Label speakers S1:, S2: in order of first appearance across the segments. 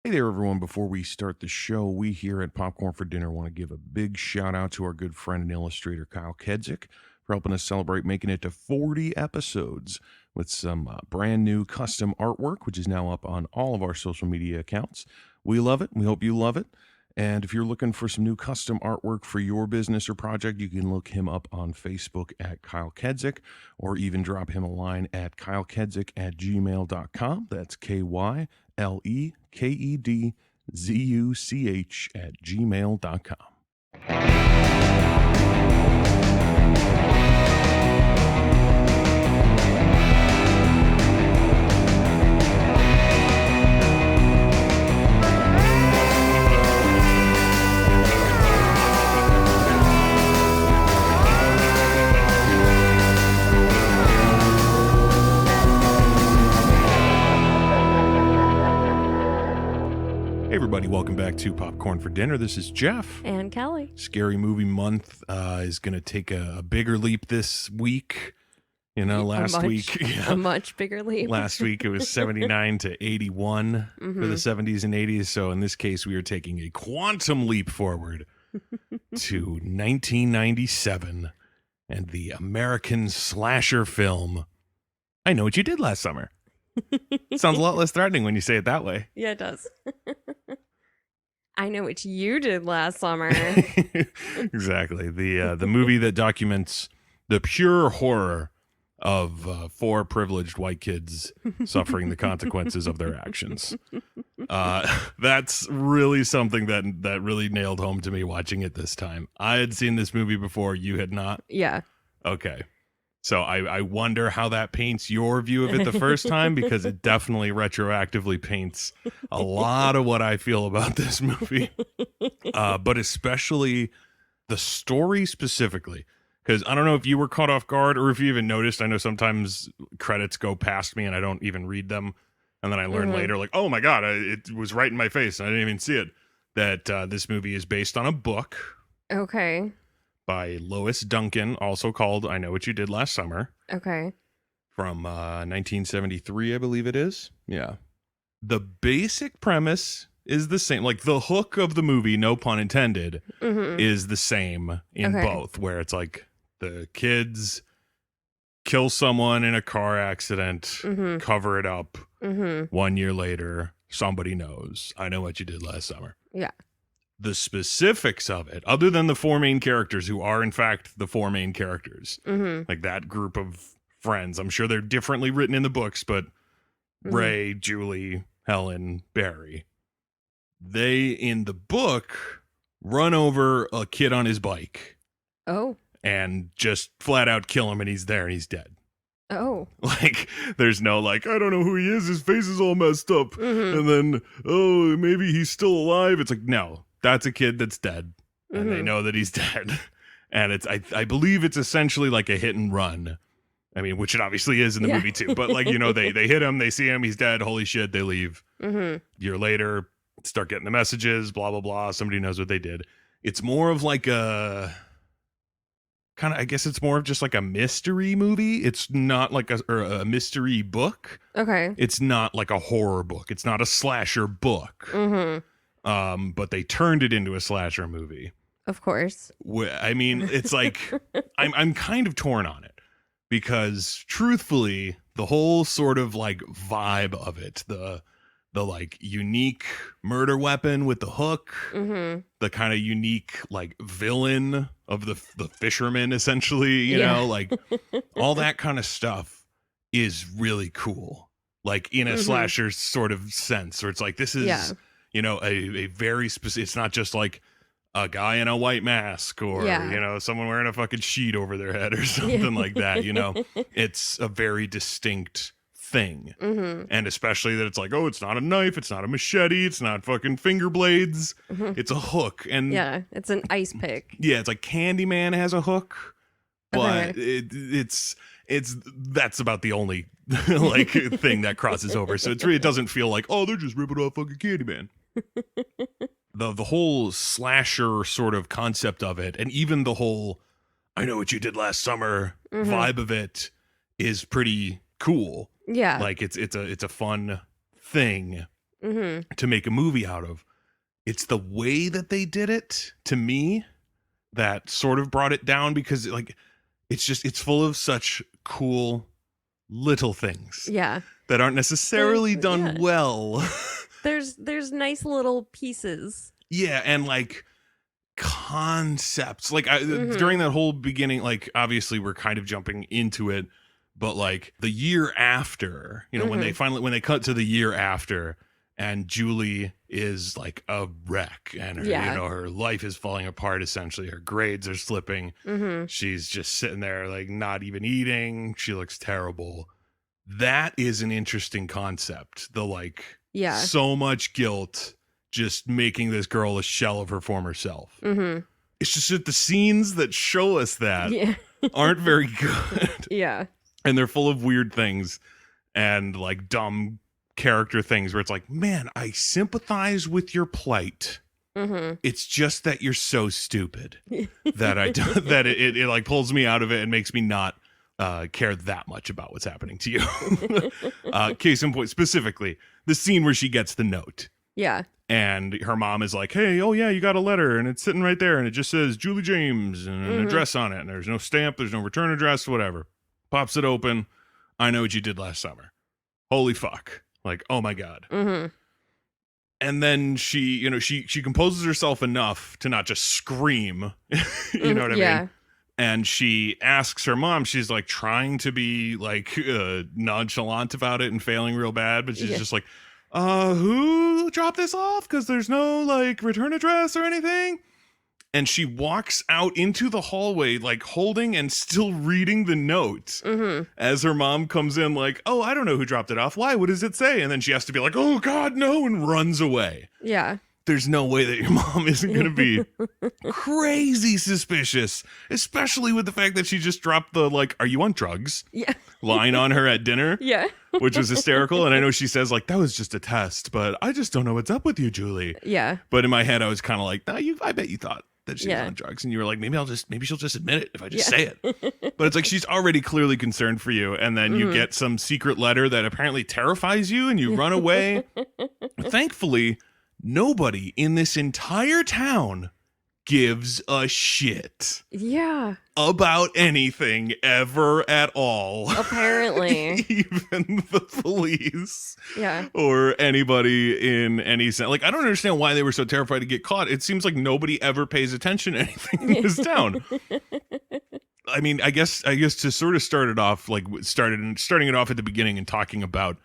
S1: Hey there, everyone. Before we start the show, we here at Popcorn for Dinner want to give a big shout out to our good friend and illustrator, Kyle Kedzik, for helping us celebrate making it to 40 episodes with some brand new custom artwork, which is now up on all of our social media accounts. We love it. We hope you love it. And if you're looking for some new custom artwork for your business or project, you can look him up on Facebook at Kyle Kedzik, or even drop him a line at kylekedzik@gmail.com. That's KYLEKEDZUCH@gmail.com. Hey everybody, welcome back to Popcorn for Dinner. This is Jeff.
S2: And Kelly.
S1: Scary Movie Month is going to take a bigger leap this week. You know, last week.
S2: A much bigger leap.
S1: Last week it was 79 to 81 for the 70s and 80s. So in this case, we are taking a quantum leap forward to 1997 and the American slasher film, I Know What You Did Last Summer. Sounds a lot less threatening when you say it that way.
S2: Yeah, it does. I know what you did last summer.
S1: Exactly. The movie that documents the pure horror of four privileged white kids suffering the consequences of their actions. That's really something that really nailed home to me watching it this time. I had seen this movie before. You had not?
S2: Yeah.
S1: Okay. So I wonder how that paints your view of it the first time, because it definitely retroactively paints a lot of what I feel about this movie, but especially the story specifically, because I don't know if you were caught off guard or if you even noticed. I know sometimes credits go past me and I don't even read them, and then I learn later, like, oh my God, it was right in my face and I didn't even see it, that this movie is based on a book.
S2: Okay.
S1: By Lois Duncan, also called I Know What You Did Last Summer.
S2: Okay.
S1: From 1973, I believe it is. Yeah. The basic premise is the same. Like the hook of the movie, no pun intended, is the same in both, where it's like the kids kill someone in a car accident, cover it up. 1 year later, somebody knows. I know what you did last summer.
S2: Yeah.
S1: The specifics of it, other than the four main characters, who are in fact the four main characters, like that group of friends, I'm sure they're differently written in the books, but Ray, Julie, Helen, Barry, they in the book run over a kid on his bike.
S2: Oh.
S1: And just flat out kill him, and he's there and he's dead.
S2: Oh.
S1: Like, there's no, like, I don't know who he is, his face is all messed up, and then, oh, maybe he's still alive. It's like, no. That's a kid that's dead, and they know that he's dead. And it's, I believe it's essentially like a hit and run. I mean, which it obviously is in the movie too. But like, you know, they hit him, they see him, he's dead. Holy shit, they leave. Year later, start getting the messages, blah, blah, blah. Somebody knows what they did. It's more of like a kind of, I guess it's more of just like a mystery movie. It's not like a mystery book. Okay. It's not like a horror book. It's not a slasher book. But they turned it into a slasher movie.
S2: Of course.
S1: I mean, it's like, I'm kind of torn on it, because truthfully, the whole sort of like vibe of it, the like unique murder weapon with the hook, the kind of unique like villain of the fisherman, essentially, you know, like all that kind of stuff is really cool. Like in a slasher sort of sense, where it's like, this is, you know, a very specific, it's not just like a guy in a white mask or, you know, someone wearing a fucking sheet over their head or something like that, you know. It's a very distinct thing. And especially that it's like, oh, it's not a knife, it's not a machete, it's not fucking finger blades, it's a hook. And
S2: yeah, it's an ice pick.
S1: Yeah, it's like Candyman has a hook, but it's that's about the only like thing that crosses over. So it doesn't feel like, oh, they're just ripping off fucking Candyman. The whole slasher sort of concept of it, and even the whole I Know What You Did Last Summer vibe of it is pretty cool.
S2: Yeah.
S1: Like it's a fun thing. to make a movie out of. It's the way that they did it, to me, that sort of brought it down, because like it's full of such cool little things
S2: Yeah.
S1: that aren't necessarily done
S2: yeah.
S1: well.
S2: There's nice little pieces.
S1: Yeah, and like concepts. Like during that whole beginning, like obviously we're kind of jumping into it, but like the year after, you know, when they cut to the year after, and Julie is like a wreck, and her, you know, her life is falling apart. Essentially, her grades are slipping. She's just sitting there, like not even eating. She looks terrible. That is an interesting concept. The like, so much guilt, just making this girl a shell of her former self. It's just that the scenes that show us that aren't very good.
S2: Yeah.
S1: And they're full of weird things and like dumb character things where it's like, man, I sympathize with your plight. It's just that you're so stupid that it like pulls me out of it and makes me not care that much about what's happening to you. Case in point, specifically the scene where she gets the note.
S2: Yeah.
S1: And her mom is like, hey, oh yeah, you got a letter, and it's sitting right there, and it just says Julie James and an address on it, and there's no stamp, there's no return address, whatever. Pops it open. I know what you did last summer. Holy fuck. Like, oh my God. And then she, you know, she composes herself enough to not just scream. You know what I mean? And she asks her mom, she's like trying to be like nonchalant about it and failing real bad, but she's just like, who dropped this off? Because there's no like return address or anything. And she walks out into the hallway, like holding and still reading the note as her mom comes in like, oh, I don't know who dropped it off. Why? What does it say? And then she has to be like, oh God, no, and runs away.
S2: Yeah.
S1: There's no way that your mom isn't going to be crazy suspicious, especially with the fact that she just dropped the like, are you on drugs? Line on her at dinner. Which was hysterical. And I know she says like, that was just a test, but I just don't know what's up with you, Julie. But in my head, I was kind of like, nah, I bet you thought that she was on drugs, and you were like, maybe she'll just admit it if I just say it. But it's like, she's already clearly concerned for you, and then you get some secret letter that apparently terrifies you, and you run away. Thankfully, nobody in this entire town gives a shit about anything ever at all.
S2: Apparently.
S1: Even the police. Or anybody in any sense. Like, I don't understand why they were so terrified to get caught. It seems like nobody ever pays attention to anything in this town. I mean, I guess to sort of start it off, like starting it off at the beginning and talking about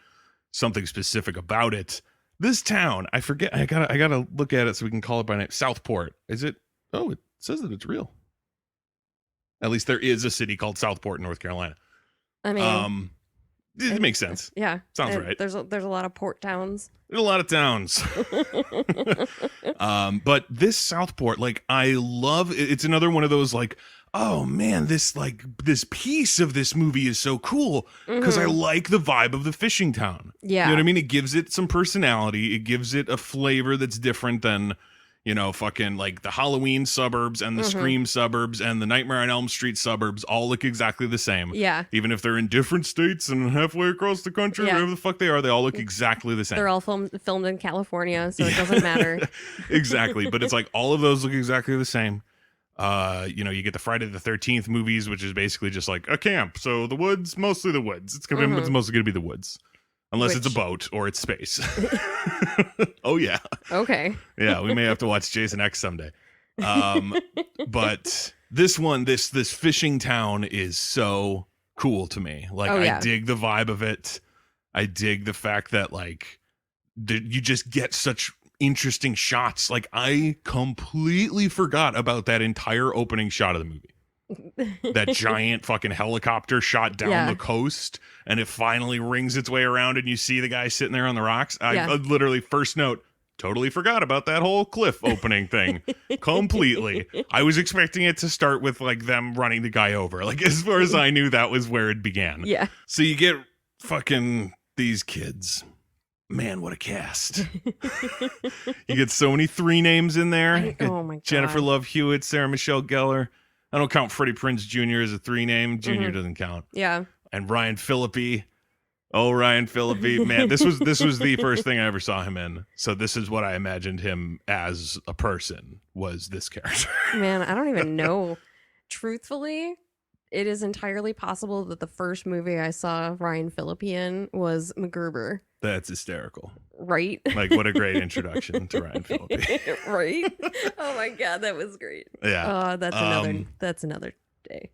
S1: something specific about it. This town, I forget, I gotta look at it so we can call it by name. Southport. Is it? Oh, it says that it's real. At least there is a city called Southport in North Carolina.
S2: I mean,
S1: it makes sense.
S2: Yeah.
S1: Sounds right.
S2: There's a lot of port towns.
S1: There's a lot of towns. But this Southport, like, I love, it's another one of those like, oh man, this piece of this movie is so cool because I like the vibe of the fishing town. You know what I mean? It gives it some personality. It gives it a flavor that's different than, you know, fucking like the Halloween suburbs and the Scream suburbs and the Nightmare on Elm Street suburbs all look exactly the same. Even if they're in different states and halfway across the country, wherever the fuck they are, they all look exactly the same.
S2: They're all filmed in California, so it doesn't matter.
S1: Exactly. But it's like all of those look exactly the same. You know, you get the Friday the 13th movies, which is basically just like a camp. So the woods, mostly the woods. It's mostly going to be the woods. Unless it's a boat or it's space. Oh, yeah.
S2: Okay.
S1: Yeah, we may have to watch Jason X someday. But this one, this fishing town is so cool to me. Like, I dig the vibe of it. I dig the fact that, like, you just get such interesting shots. Like, I completely forgot about that entire opening shot of the movie. That giant fucking helicopter shot down the coast, and it finally rings its way around, and you see the guy sitting there on the rocks. I literally, first note, totally forgot about that whole cliff opening thing. Completely. I was expecting it to start with like them running the guy over. Like, as far as I knew, that was where it began. So you get fucking these kids. Man, what a cast. You get so many 3 names in there.
S2: Oh my God.
S1: Jennifer Love Hewitt, Sarah Michelle Gellar. I don't count Freddie Prinze Jr. as a 3 name. Jr. doesn't count.
S2: Yeah.
S1: And Ryan Phillippe. Oh, Ryan Phillippe, man, this was the first thing I ever saw him in. So this is what I imagined him as a person, was this character.
S2: Man, I don't even know. Truthfully, it is entirely possible that the first movie I saw Ryan Phillippe in was MacGruber.
S1: That's hysterical.
S2: Right?
S1: Like, what a great introduction to Ryan Phillippe.
S2: Right? Oh my god, that was great.
S1: Yeah.
S2: Oh, that's another day.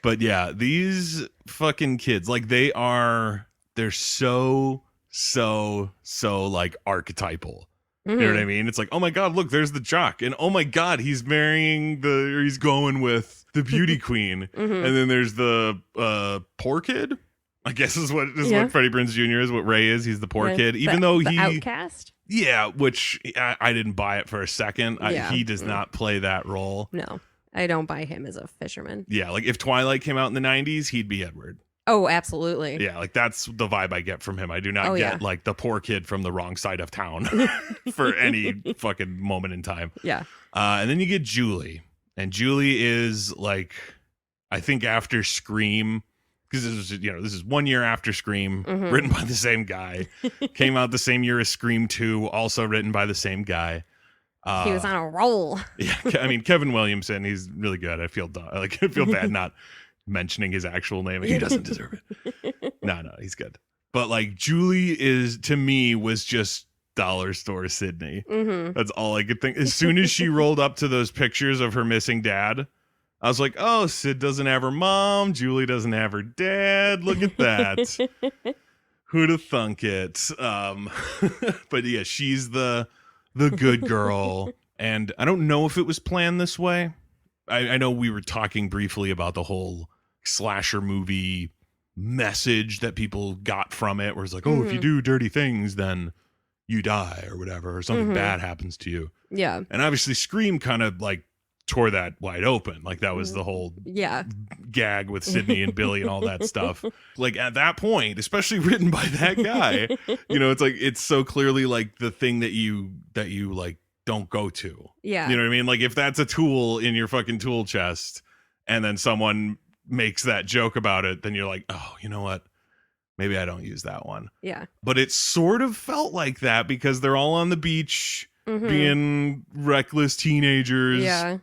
S1: But yeah, these fucking kids, like they're so like archetypal. You know what I mean? It's like, oh my god, look, there's the jock, and oh my god, he's going with the beauty queen, and then there's the poor kid. I guess is what Freddie Prinze Jr. is, what Ray is. He's the poor kid, even though
S2: the outcast.
S1: Yeah, which I didn't buy it for a second. He does not play that role.
S2: No, I don't buy him as a fisherman.
S1: Yeah, like if Twilight came out in the 90s, he'd be Edward.
S2: Oh, absolutely.
S1: Yeah, like that's the vibe I get from him. I do not get like the poor kid from the wrong side of town for any fucking moment in time.
S2: Yeah.
S1: And then you get Julie. And Julie is like, I think after Scream, because this is 1 year after Scream, written by the same guy. Came out the same year as Scream 2, also written by the same guy.
S2: He was on a roll.
S1: Yeah, I mean Kevin Williamson, he's really good. I feel bad not mentioning his actual name. He doesn't deserve it. No, he's good. But like Julie to me was just dollar store Sydney. That's all I could think. As soon as she rolled up to those pictures of her missing dad, I was like, oh, Sid doesn't have her mom. Julie doesn't have her dad. Look at that. Who'd have thunk it? But yeah, she's the good girl. And I don't know if it was planned this way. I know we were talking briefly about the whole slasher movie message that people got from it, where it's like, oh, if you do dirty things, then you die or whatever, or something bad happens to you.
S2: Yeah.
S1: And obviously Scream kind of like tore that wide open. Like that was the whole gag with Sydney and Billy and all that stuff. Like at that point, especially written by that guy, it's like, it's so clearly like the thing that you like don't go to.
S2: Yeah.
S1: You know what I mean? Like if that's a tool in your fucking tool chest and then someone makes that joke about it, then you're like, oh, you know what? Maybe I don't use that one.
S2: Yeah.
S1: But it sort of felt like that because they're all on the beach being reckless teenagers.
S2: Yeah.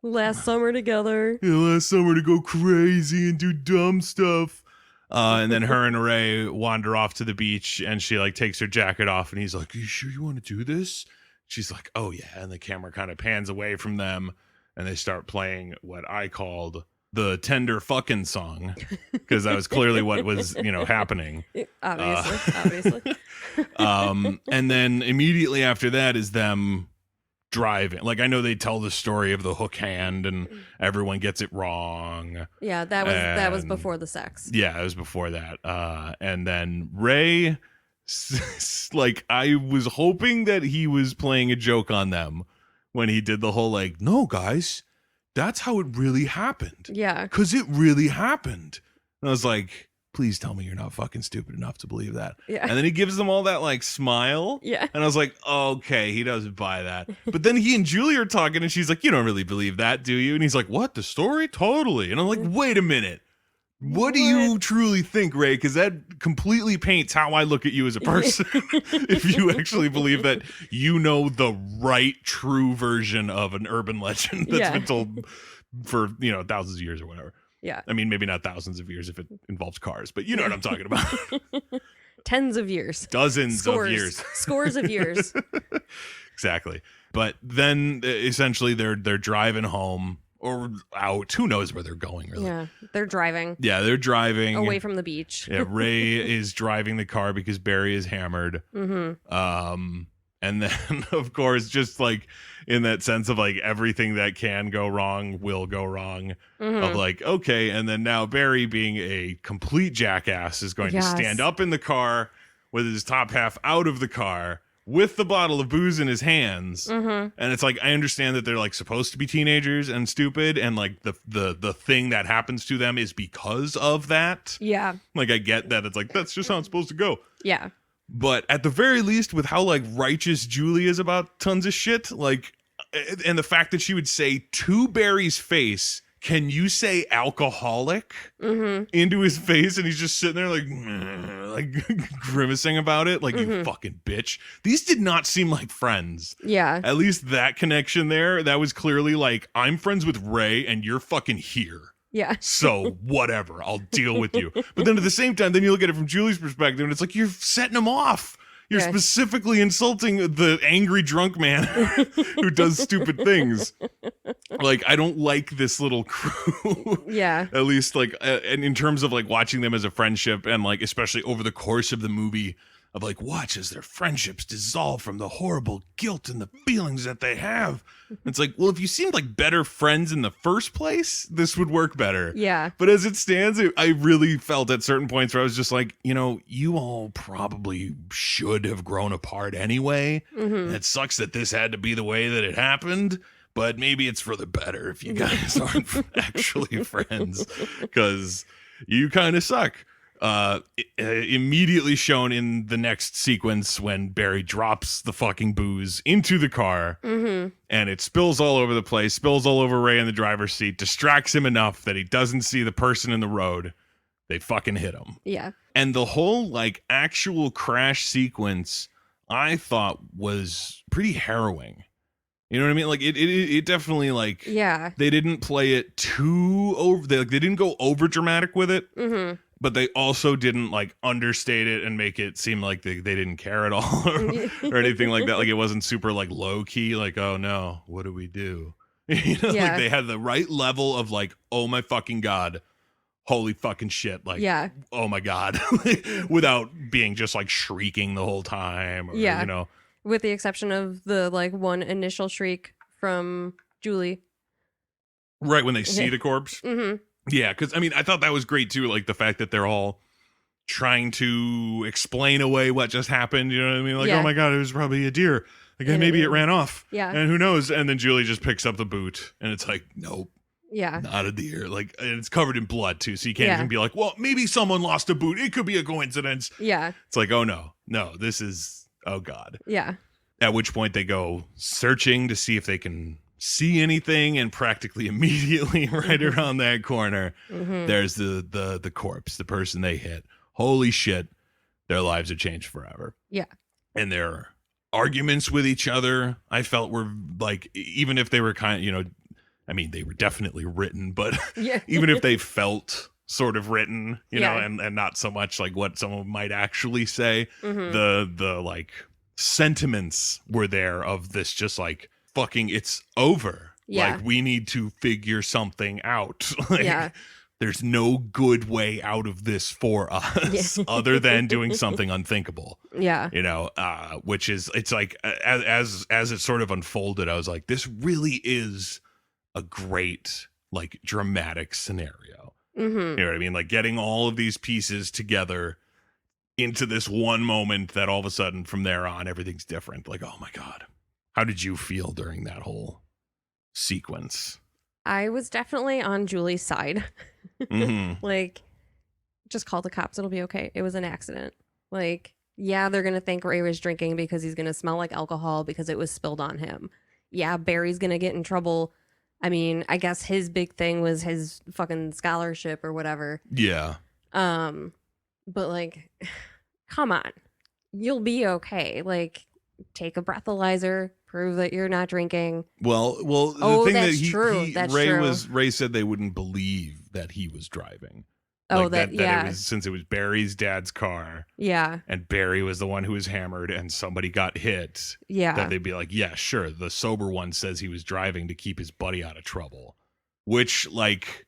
S2: Last summer together.
S1: Yeah, last summer to go crazy and do dumb stuff. And then her and Ray wander off to the beach and she like takes her jacket off and he's like, are you sure you want to do this? She's like, oh yeah. And the camera kind of pans away from them and they start playing what I called the tender fucking song, because that was clearly what was, happening.
S2: Obviously.
S1: And then immediately after that is them driving. Like I know they tell the story of the hook hand and everyone gets it wrong.
S2: Yeah, that was before the sex.
S1: Yeah, it was before that. And then Ray, like I was hoping that he was playing a joke on them when he did the whole like, no guys, that's how it really happened.
S2: Yeah.
S1: Because it really happened. And I was like, please tell me you're not fucking stupid enough to believe that.
S2: Yeah.
S1: And then he gives them all that like smile.
S2: Yeah.
S1: And I was like, okay, he doesn't buy that. But then he and Julie are talking and she's like, you don't really believe that, do you? And he's like, what? The story? Totally. And I'm like, wait a minute. What do you truly think, Ray? Because that completely paints how I look at you as a person. If you actually believe that you know the right, true version of an urban legend that's been told for, thousands of years or whatever.
S2: Yeah.
S1: I mean, maybe not thousands of years if it involves cars, but you know what I'm talking about.
S2: Tens of years.
S1: Dozens of years.
S2: Scores of years.
S1: Exactly. But then essentially they're driving home. Or out. Who knows where they're going, really?
S2: Yeah, they're driving.
S1: Yeah, they're driving.
S2: Away from the beach.
S1: Yeah, Ray is driving the car because Barry is hammered. And then, of course, just like in that sense of like everything that can go wrong will go wrong. Of like, okay, and then now Barry, being a complete jackass, is going to stand up in the car with his top half out of the car, with the bottle of booze in his hands. And it's like, I understand that they're like supposed to be teenagers and stupid, and like the thing that happens to them is because of that.
S2: Yeah.
S1: Like I get that it's like, that's just how it's supposed to go.
S2: Yeah.
S1: But at the very least, with how like righteous Julie is about tons of shit, like, and the fact that she would say to Barry's face, can you say alcoholic
S2: Mm-hmm.
S1: into his face, and he's just sitting there like grimacing about it, like, you fucking bitch. These did not seem like friends.
S2: Yeah.
S1: At least that connection there, that was clearly like, I'm friends with Ray and you're fucking here.
S2: Yeah.
S1: So whatever, I'll deal with you. But then at the same time, then you look at it from Julie's perspective, and it's like, you're setting him off. You're
S2: Yeah.
S1: specifically insulting the angry drunk man who does stupid things. Like, I don't like this little crew.
S2: Yeah.
S1: At least, like, and in terms of like watching them as a friendship, and like especially over the course of the movie, of like, watch as their friendships dissolve from the horrible guilt and the feelings that they have. It's like, well, if you seemed like better friends in the first place, this would work better.
S2: Yeah.
S1: But as it stands, I really felt at certain points where I was just like, you know, you all probably should have grown apart anyway.
S2: Mm-hmm.
S1: It sucks that this had to be the way that it happened, but maybe it's for the better if you guys aren't actually friends, because you kind of suck. Immediately shown in the next sequence when Barry drops the fucking booze into the car,
S2: Mm-hmm.
S1: and it spills all over the place, spills all over Ray in the driver's seat, distracts him enough that he doesn't see the person in the road. They fucking hit him.
S2: Yeah.
S1: And the whole like actual crash sequence, I thought, was pretty harrowing. You know what I mean? Like it definitely, like,
S2: Yeah.
S1: they didn't play it too over. They didn't go over dramatic with it,
S2: Mm-hmm.
S1: but they also didn't like understate it and make it seem like they didn't care at all or anything like that. Like, it wasn't super like low key, like, oh no, what do we do? You know,
S2: Yeah.
S1: like they had the right level of like, oh my fucking God, holy fucking shit. Like,
S2: Yeah.
S1: oh my God, without being just like shrieking the whole time. Or,
S2: Yeah.
S1: you know,
S2: With the exception of the like one initial shriek from Julie.
S1: right when they see
S2: Yeah.
S1: the corpse.
S2: Mm-hmm.
S1: Yeah, because I mean, I thought that was great too. Like the fact that they're all trying to explain away what just happened. You know what I mean? Like,
S2: Yeah.
S1: oh my God, it was probably a deer. Like,
S2: And
S1: maybe
S2: it-
S1: it ran off.
S2: Yeah.
S1: And who knows? And then Julie just picks up the boot, and it's like, nope,
S2: Yeah.
S1: not a deer. Like, and it's covered in blood too, so you can't
S2: Yeah.
S1: even be like, well, maybe someone lost a boot. It could be a coincidence.
S2: Yeah.
S1: It's like, oh no, this is, oh God.
S2: Yeah.
S1: At which point they go searching to see if they can see anything, and practically immediately, right around that corner,
S2: Mm-hmm.
S1: there's the corpse, the person they hit. Holy shit, their lives are changed forever.
S2: Yeah.
S1: And their arguments with each other, I felt, were like, even if they were kind of, you know, I mean, they were definitely written, but
S2: Yeah.
S1: even if they felt sort of written, you know,
S2: Yeah.
S1: and not so much like what someone might actually say,
S2: Mm-hmm.
S1: the like sentiments were there of this, just like, fucking, it's over.
S2: Yeah.
S1: Like, we need to figure something out. Like,
S2: Yeah.
S1: there's no good way out of this for us
S2: Yeah.
S1: other than doing something unthinkable,
S2: Yeah.
S1: you know, which is, it's like, as it sort of unfolded, I was like, this really is a great, like, dramatic scenario.
S2: Mm-hmm.
S1: You know what I mean? Like, getting all of these pieces together into this one moment that all of a sudden from there on, everything's different. Like, oh my God. How did you feel during that whole sequence?
S2: I was definitely on Julie's side.
S1: Mhm.
S2: Like, just call the cops. It'll be okay. It was an accident. Like, yeah, they're going to think Ray was drinking because he's going to smell like alcohol because it was spilled on him. Yeah, Barry's going to get in trouble. I mean, I guess his big thing was his fucking scholarship or whatever.
S1: Yeah.
S2: But like, come on. You'll be okay. Like, take a breathalyzer, prove that you're not drinking.
S1: Well, the
S2: Oh,
S1: thing
S2: that's
S1: that
S2: true. That's
S1: Ray
S2: true.
S1: Ray said they wouldn't believe that he was driving.
S2: Oh,
S1: Like,
S2: that, yeah.
S1: it was, since it was Barry's dad's car
S2: Yeah.
S1: and Barry was the one who was hammered and somebody got hit,
S2: Yeah.
S1: that they'd be like, yeah, sure, the sober one says he was driving to keep his buddy out of trouble. Which, like,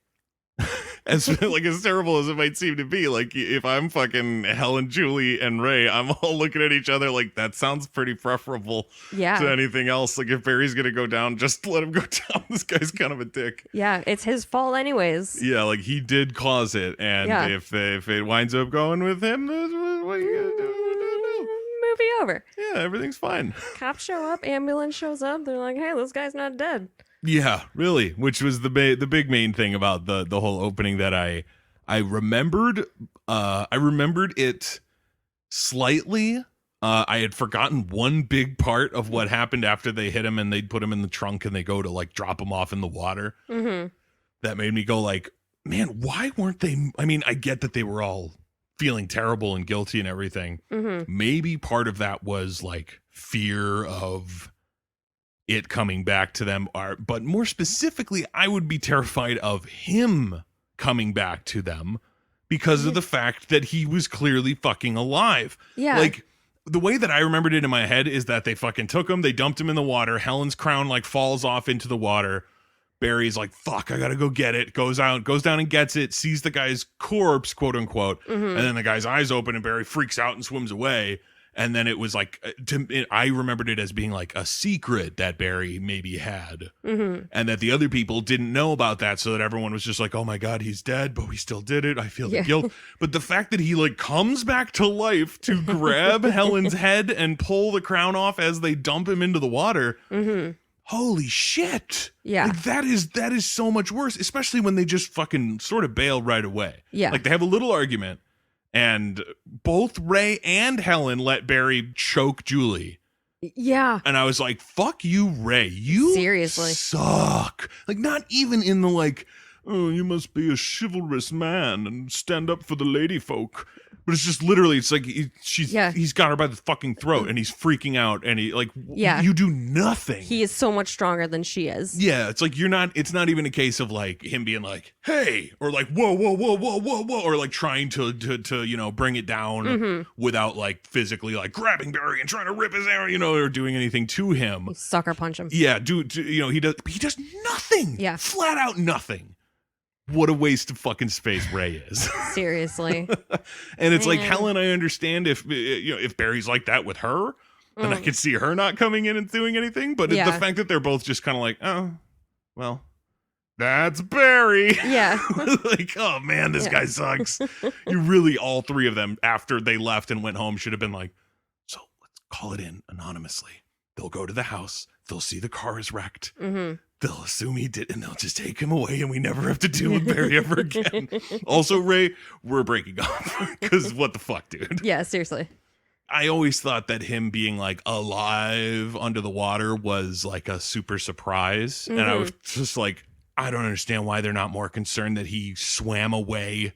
S1: as like, as terrible as it might seem to be, like, if I'm fucking Helen, Julie, and Ray, I'm all looking at each other like, that sounds pretty preferable
S2: Yeah.
S1: to anything else. Like, if Barry's gonna go down, just let him go down. This guy's kind of a dick.
S2: Yeah. It's his fault, anyways.
S1: Yeah, like, he did cause it, and
S2: Yeah.
S1: if it winds up going with him, what are you gonna do?
S2: Movie over.
S1: Yeah, everything's fine.
S2: Cops show up, ambulance shows up. They're like, hey, this guy's not dead.
S1: Yeah, really, which was the big main thing about the whole opening that I remembered. I remembered it slightly. I had forgotten one big part of what happened after they hit him and they put him in the trunk and they go to like drop him off in the water.
S2: Mm-hmm.
S1: that made me go like, man, why weren't they? I mean, I get that they were all feeling terrible and guilty and everything. Maybe part of that was like fear of it coming back to them, but more specifically, I would be terrified of him coming back to them because of the fact that he was clearly fucking alive.
S2: Yeah.
S1: Like, the way that I remembered it in my head is that they fucking took him, they dumped him in the water. Helen's crown like falls off into the water. Barry's like, fuck, I gotta go get it. Goes down and gets it, sees the guy's corpse, quote unquote. And then the guy's eyes open and Barry freaks out and swims away. And then it was like, I remembered it as being like a secret that Barry maybe had. And that the other people didn't know about that. So that everyone was just like, oh my God, he's dead, but we still did it. I feel the guilt. But the fact that he like comes back to life to grab Helen's head and pull the crown off as they dump him into the water. Holy shit.
S2: Yeah.
S1: Like that is so much worse, especially when they just fucking sort of bail right away.
S2: Yeah.
S1: Like they have a little argument and both Ray and Helen let Barry choke Julie.
S2: Yeah.
S1: And I was like, fuck you, Ray. You
S2: seriously
S1: suck. Like not even in the like, oh, you must be a chivalrous man and stand up for the lady folk. But it's just literally, it's like he's got her by the fucking throat and he's freaking out and he like, you do nothing.
S2: He is so much stronger than she is.
S1: Yeah, it's like it's not even a case of like him being like, hey, or like, whoa, or like trying to you know, bring it down without like physically like grabbing Barry and trying to rip his hair, you know, or doing anything to him.
S2: Sucker punch him.
S1: Yeah, you know, he does nothing.
S2: Yeah.
S1: Flat out nothing. What a waste of fucking space Ray is.
S2: Seriously.
S1: And it's like, Helen, I understand if you know, if Barry's like that with her, then I could see her not coming in and doing anything. But the fact that they're both just kind of like, oh, well, that's Barry.
S2: Yeah.
S1: Like, oh man, this guy sucks. You really, all three of them, after they left and went home, should have been like, so let's call it in anonymously. They'll go to the house. They'll see the car is wrecked. They'll assume he did, and they'll just take him away, and we never have to deal with Barry ever again. Also, Ray, we're breaking up because what the fuck, dude?
S2: Yeah, seriously.
S1: I always thought that him being like alive under the water was like a super surprise, and I was just like, I don't understand why they're not more concerned that he swam away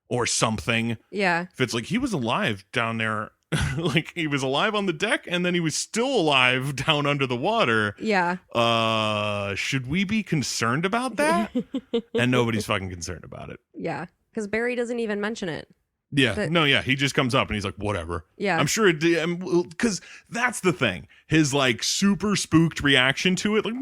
S1: or something.
S2: Yeah.
S1: If it's like he was alive down there. Like he was alive on the deck and then he was still alive down under the water.
S2: Yeah.
S1: Should we be concerned about that? And nobody's fucking concerned about it.
S2: Yeah. Because Barry doesn't even mention it.
S1: Yeah. Yeah. He just comes up and he's like, whatever.
S2: Yeah.
S1: I'm sure because that's the thing. His like super spooked reaction to it, like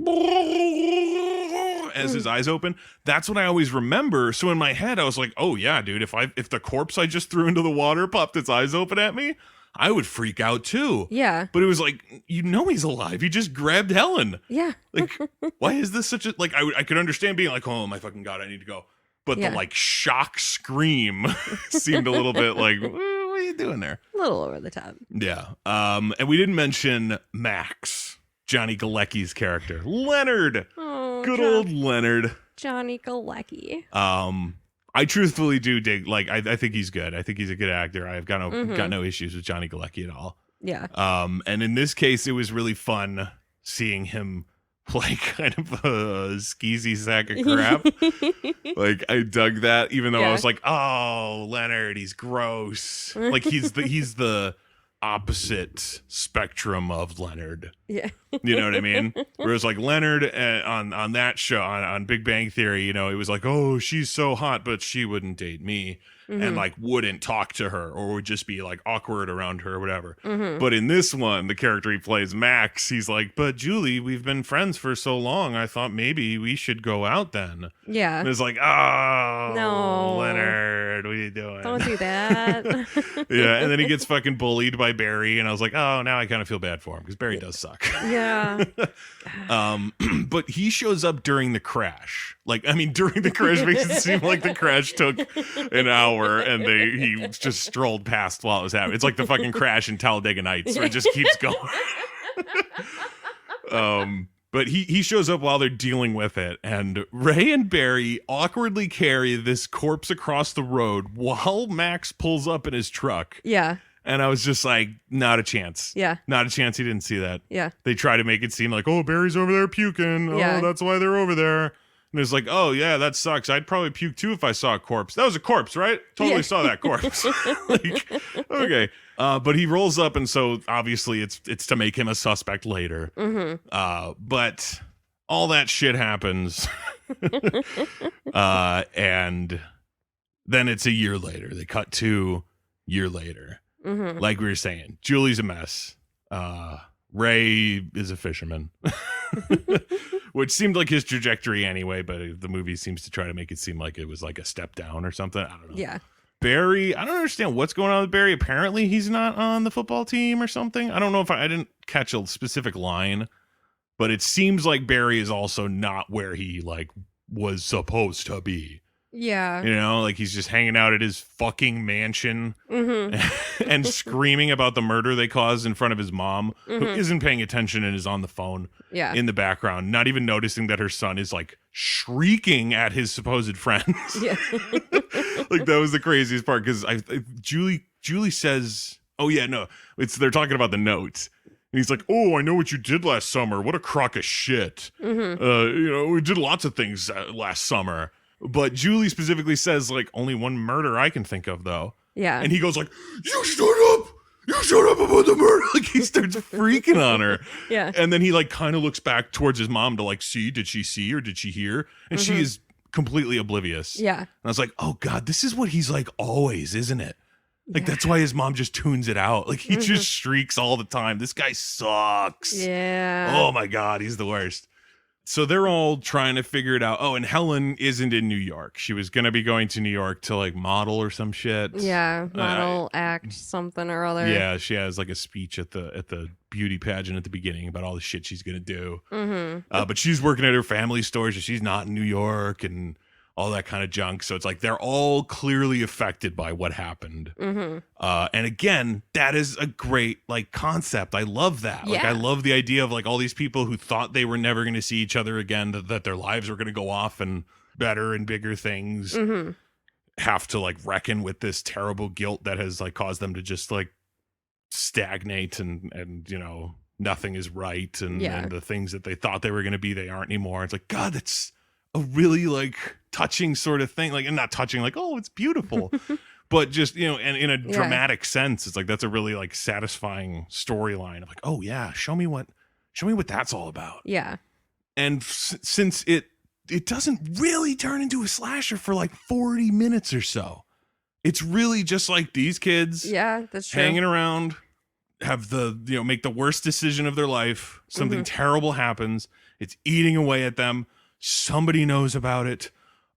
S1: as his eyes open. That's what I always remember. So in my head, I was like, oh yeah, dude, if the corpse I just threw into the water popped its eyes open at me, I would freak out too.
S2: Yeah.
S1: But it was like, you know, he's alive. He just grabbed Helen.
S2: Yeah.
S1: Like, why is this such a, like, I could understand being like, oh my fucking God, I need to go. But the like shock scream seemed a little bit like, what are you doing there?
S2: A little over the top.
S1: Yeah. And we didn't mention Max, Johnny Galecki's character. Leonard.
S2: Oh,
S1: Good old Leonard.
S2: Johnny Galecki.
S1: I truthfully do dig, like, I think he's good. I think he's a good actor. I've got no issues with Johnny Galecki at all.
S2: Yeah.
S1: And in this case, it was really fun seeing him play kind of a skeezy sack of crap. Like I dug that, even though I was like, oh, Leonard, he's gross. Like he's the opposite spectrum of Leonard.
S2: Yeah.
S1: You know what I mean? Whereas like Leonard on that show on Big Bang Theory, you know, it was like, oh, she's so hot, but she wouldn't date me. And like wouldn't talk to her or would just be like awkward around her or whatever. But in this one, the character he plays, Max, he's like, but Julie, we've been friends for so long. I thought maybe we should go out then.
S2: Yeah.
S1: And it's like, oh,
S2: no,
S1: Leonard, what are you doing?
S2: Don't do that.
S1: Yeah. And then he gets fucking bullied by Barry. And I was like, oh, now I kind of feel bad for him because Barry does suck.
S2: Yeah.
S1: But he shows up during the crash. Like, I mean, during the crash makes it seem like the crash took an hour and he just strolled past while it was happening. It's like the fucking crash in Talladega Nights where it just keeps going. But he shows up while they're dealing with it, and Ray and Barry awkwardly carry this corpse across the road while Max pulls up in his truck.
S2: Yeah.
S1: And I was just like, not a chance.
S2: Yeah.
S1: Not a chance he didn't see that.
S2: Yeah.
S1: They try to make it seem like, oh, Barry's over there puking.
S2: Yeah.
S1: Oh, that's why they're over there. And it's like, oh yeah, that sucks. I'd probably puke too if I saw a corpse. That was a corpse, right? Totally
S2: Yeah.
S1: saw that corpse. Like, okay. But he rolls up, and so obviously it's to make him a suspect later. But all that shit happens. And then it's a year later. They cut to year later. Like we were saying, Julie's a mess. Ray is a fisherman. Which seemed like his trajectory anyway, but the movie seems to try to make it seem like it was like a step down or something. I don't know.
S2: Yeah.
S1: Barry, I don't understand what's going on with Barry. Apparently he's not on the football team or something. I don't know if I didn't catch a specific line, but it seems like Barry is also not where he like was supposed to be.
S2: Yeah.
S1: You know, like he's just hanging out at his fucking mansion and screaming about the murder they caused in front of his mom, who isn't paying attention and is on the phone in the background, not even noticing that her son is like shrieking at his supposed friends.
S2: Yeah.
S1: Like that was the craziest part because Julie says, "Oh yeah, no, they're talking about the note." And he's like, "Oh, I know what you did last summer. What a crock of shit. You know, we did lots of things last summer." But Julie specifically says, like, only one murder I can think of, though.
S2: Yeah.
S1: And he goes like, "You shut up! You shut up about the murder!" Like he starts freaking on her.
S2: Yeah.
S1: And then he like kind of looks back towards his mom to like see, did she see or did she hear? And she is completely oblivious.
S2: Yeah.
S1: And I was like, oh God, this is what he's like always, isn't it? Like that's why his mom just tunes it out. Like he just shrieks all the time. This guy sucks.
S2: Yeah.
S1: Oh my God, he's the worst. So they're all trying to figure it out. Oh, and Helen isn't in New York. She was going to be going to New York to like model or some shit.
S2: Yeah, model, act, something or other.
S1: Yeah, she has like a speech at the beauty pageant at the beginning about all the shit she's going to do. But she's working at her family store, so she's not in New York and all that kind of junk. So it's like they're all clearly affected by what happened. And again, that is a great like concept. I love that. Like
S2: Yeah.
S1: I love the idea of like all these people who thought they were never going to see each other again, that their lives were going to go off and better and bigger things, have to like reckon with this terrible guilt that has like caused them to just like stagnate and you know, nothing is right. And the things that they thought they were going to be, they aren't anymore. It's like, God, that's a really like touching sort of thing, like, and not touching like, oh, it's beautiful, but just, you know, and in a dramatic sense, it's like that's a really like satisfying storyline of like, oh yeah, show me what that's all about.
S2: Yeah.
S1: And since it doesn't really turn into a slasher for like 40 minutes or so, it's really just like these kids
S2: Yeah, that's true.
S1: hanging around, have make the worst decision of their life, something terrible happens, it's eating away at them, somebody knows about it.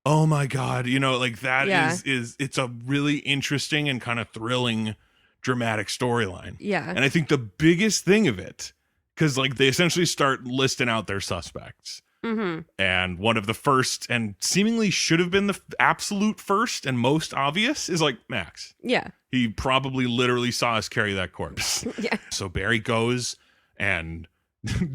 S1: Oh my God, you know, like that is it's a really interesting and kind of thrilling dramatic storyline.
S2: Yeah.
S1: And I think the biggest thing of it, because like they essentially start listing out their suspects. And one of the first and seemingly should have been the absolute first and most obvious is like Max.
S2: Yeah.
S1: He probably literally saw us carry that corpse.
S2: Yeah.
S1: So Barry goes and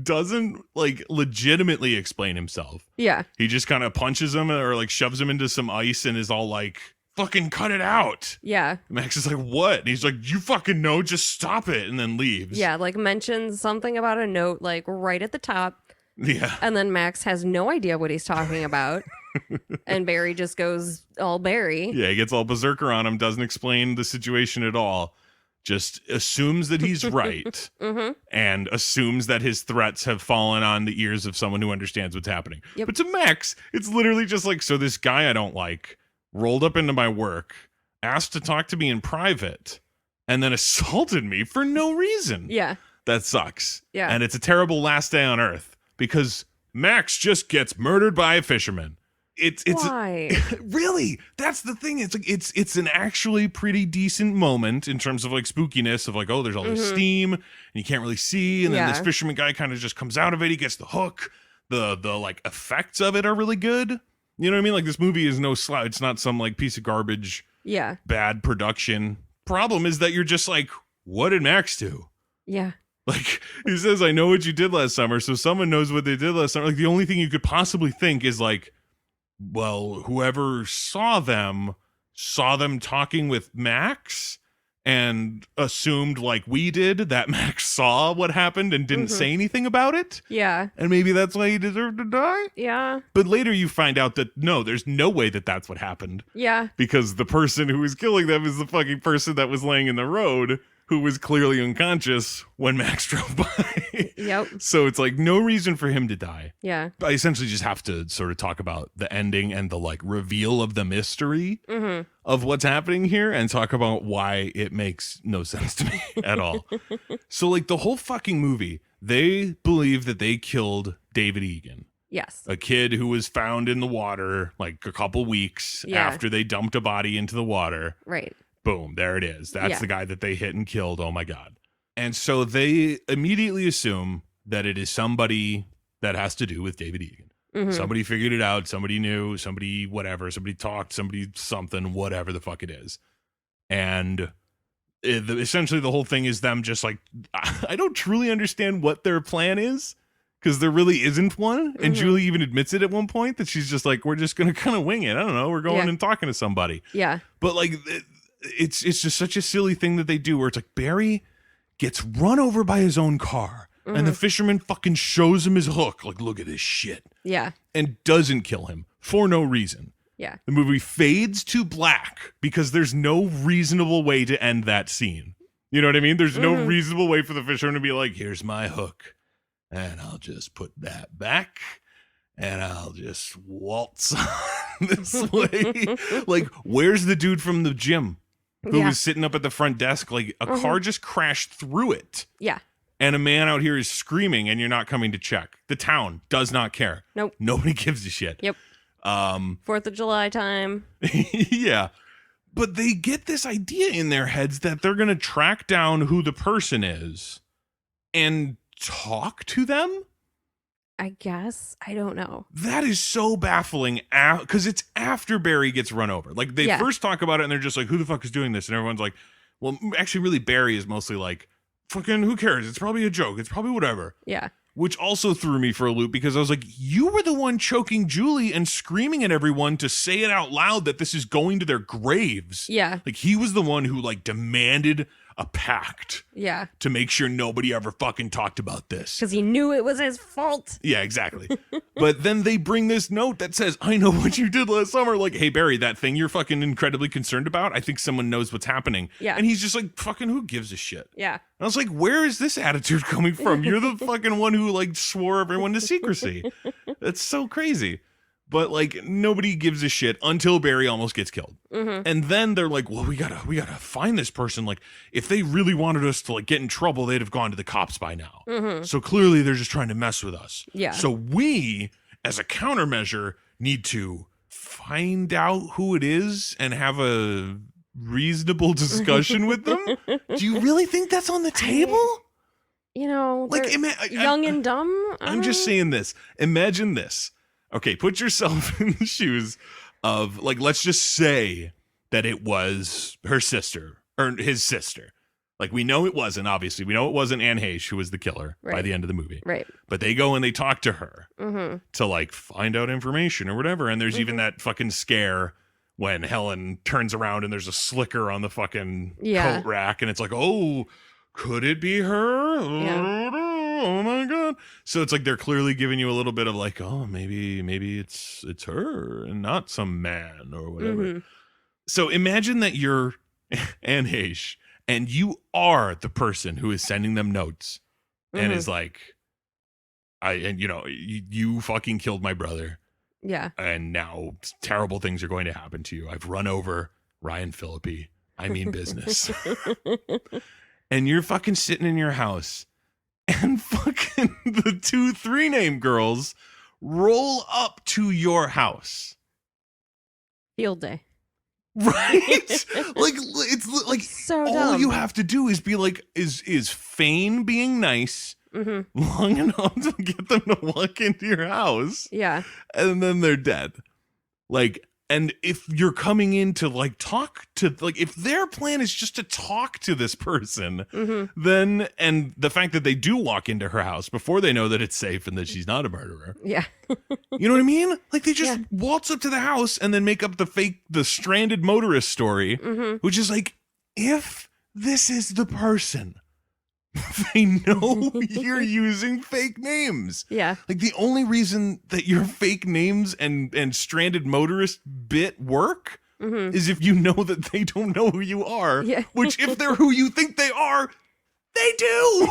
S1: doesn't like legitimately explain himself.
S2: Yeah.
S1: He just kind of punches him or like shoves him into some ice and is all like, fucking cut it out.
S2: Yeah.
S1: Max is like, what? And he's like, you fucking know, just stop it. And then leaves.
S2: Yeah. Like mentions something about a note like right at the top.
S1: Yeah.
S2: And then Max has no idea what he's talking about. And Barry just goes all Barry.
S1: Yeah, he gets all berserker on him, doesn't explain the situation at all. Just assumes that he's right and assumes that his threats have fallen on the ears of someone who understands what's happening.
S2: Yep.
S1: But to Max, it's literally just like, so this guy I don't like rolled up into my work, asked to talk to me in private, and then assaulted me for no reason.
S2: Yeah.
S1: That sucks.
S2: Yeah.
S1: And it's a terrible last day on Earth because Max just gets murdered by a fisherman. It's
S2: Why?
S1: really, that's the thing. It's like it's an actually pretty decent moment in terms of like spookiness of like, oh, there's all this steam and you can't really see, and then this fisherman guy kind of just comes out of it. He gets the hook. The like effects of it are really good. You know what I mean? Like this movie is no slouch. It's not some like piece of garbage.
S2: Yeah.
S1: Bad production. Problem is that you're just like, what did Max do?
S2: Yeah.
S1: Like he says, I know what you did last summer, so someone knows what they did last summer. Like the only thing you could possibly think is like, well, whoever saw them talking with Max, and assumed like we did that Max saw what happened and didn't
S2: Mhm.
S1: say anything about it.
S2: Yeah.
S1: And maybe that's why he deserved to die.
S2: Yeah.
S1: But later you find out that no, there's no way that that's what happened,
S2: Yeah.
S1: because the person who was killing them is the fucking person that was laying in the road, who was clearly unconscious when Max drove by.
S2: Yep.
S1: So it's like no reason for him to die.
S2: Yeah.
S1: I essentially just have to sort of talk about the ending and the like reveal of the mystery
S2: Mm-hmm.
S1: of what's happening here, and talk about why it makes no sense to me at all. So like the whole fucking movie, they believe that they killed David Egan,
S2: Yes.
S1: a kid who was found in the water like a couple weeks
S2: Yeah.
S1: after they dumped a body into the water.
S2: Right.
S1: Boom, there it is. That's
S2: Yeah.
S1: the guy that they hit and killed. Oh my God. And so they immediately assume that it is somebody that has to do with David Egan.
S2: Mm-hmm.
S1: Somebody figured it out. Somebody knew. Somebody whatever. Somebody talked. Somebody something. Whatever the fuck it is. And essentially the whole thing is them just like, I don't truly understand what their plan is, because there really isn't one. And
S2: Mhm.
S1: Julie even admits it at one point, that she's just like, we're just going to kind of wing it. I don't know. We're going
S2: Yeah.
S1: and talking to somebody.
S2: Yeah.
S1: But like, it's just such a silly thing that they do, where it's like Barry gets run over by his own car, and the
S2: Mhm.
S1: fisherman fucking shows him his hook, like, look at this shit,
S2: Yeah.
S1: and doesn't kill him for no reason.
S2: Yeah.
S1: The movie fades to black because there's no reasonable way to end that scene. You know what I mean? There's no
S2: Mhm.
S1: reasonable way for the fisherman to be like, here's my hook, and I'll just put that back, and I'll just waltz on this way. Like, where's the dude from the gym who
S2: Yeah.
S1: was sitting up at the front desk? Like, a car just crashed through it,
S2: Yeah.
S1: and a man out here is screaming, and you're not coming to check. The town does not care.
S2: Nope.
S1: Nobody gives a shit.
S2: Yep. 4th of July time.
S1: Yeah. But they get this idea in their heads that they're going to track down who the person is and talk to them.
S2: I guess. I don't know.
S1: That is so baffling, because it's after Barry gets run over. Like, they
S2: Yeah.
S1: first talk about it and they're just like, who the fuck is doing this? And everyone's like, well, actually, really, Barry is mostly like, fucking who cares? It's probably a joke. It's probably whatever.
S2: Yeah.
S1: Which also threw me for a loop, because I was like, you were the one choking Julie and screaming at everyone to say it out loud that this is going to their graves.
S2: Yeah.
S1: Like, he was the one who like demanded a pact
S2: Yeah.
S1: to make sure nobody ever fucking talked about this.
S2: Because he knew it was his fault.
S1: Yeah, exactly. But then they bring this note that says, I know what you did last summer. Like, hey, Barry, that thing you're fucking incredibly concerned about, I think someone knows what's happening.
S2: Yeah.
S1: And he's just like, fucking who gives a shit?
S2: Yeah.
S1: And I was like, where is this attitude coming from? You're the fucking one who like swore everyone to secrecy. That's so crazy. But like, nobody gives a shit until Barry almost gets killed.
S2: Mm-hmm.
S1: And then they're like, well, we gotta find this person. Like, if they really wanted us to like get in trouble, they'd have gone to the cops by now.
S2: Mm-hmm.
S1: So clearly they're just trying to mess with us.
S2: Yeah.
S1: So we, as a countermeasure, need to find out who it is and have a reasonable discussion with them. Do you really think that's on the table?
S2: You know,
S1: Like,
S2: they're young and dumb.
S1: I'm just saying this. Imagine this. Okay, put yourself in the shoes of, like, let's just say that it was her sister or his sister. Like, we know it wasn't, obviously. We know it wasn't Anne Heche who was the killer by
S2: Right.
S1: the end of the movie.
S2: Right.
S1: But they go and they talk to her
S2: Mm-hmm.
S1: to, like, find out information or whatever. And there's even
S2: Mhm.
S1: that fucking scare when Helen turns around and there's a slicker on the fucking
S2: Yeah.
S1: coat rack. And it's like, oh, could it be her?
S2: Yeah.
S1: Oh my God. So it's like they're clearly giving you a little bit of like, oh, maybe it's her and not some man or whatever.
S2: Mm-hmm.
S1: So imagine that you're Anne Heche and you are the person who is sending them notes and
S2: Mhm.
S1: is like, you fucking killed my brother
S2: Yeah.
S1: and now terrible things are going to happen to you. I've run over Ryan Phillippe. I mean business. And you're fucking sitting in your house and fucking the 2-3 name girls roll up to your house.
S2: Field day.
S1: Right? Like, it's like
S2: So
S1: all
S2: dumb.
S1: you have to do is be like, is feign being nice
S2: Mm-hmm.
S1: long enough to get them to walk into your house,
S2: Yeah.
S1: and then they're dead. Like, and if you're coming in to like talk to, like, if their plan is just to talk to this person,
S2: Mm-hmm.
S1: then, and the fact that they do walk into her house before they know that it's safe and that she's not a murderer,
S2: Yeah.
S1: you know what I mean? Like, they just
S2: Yeah.
S1: waltz up to the house and then make up the stranded motorist story,
S2: Mm-hmm.
S1: which is like, if this is the person. They know you're using fake names.
S2: Yeah.
S1: Like, the only reason that your fake names and stranded motorist bit work is if you know that they don't know who you are.
S2: Yeah.
S1: Which, if they're who you think they are, they do.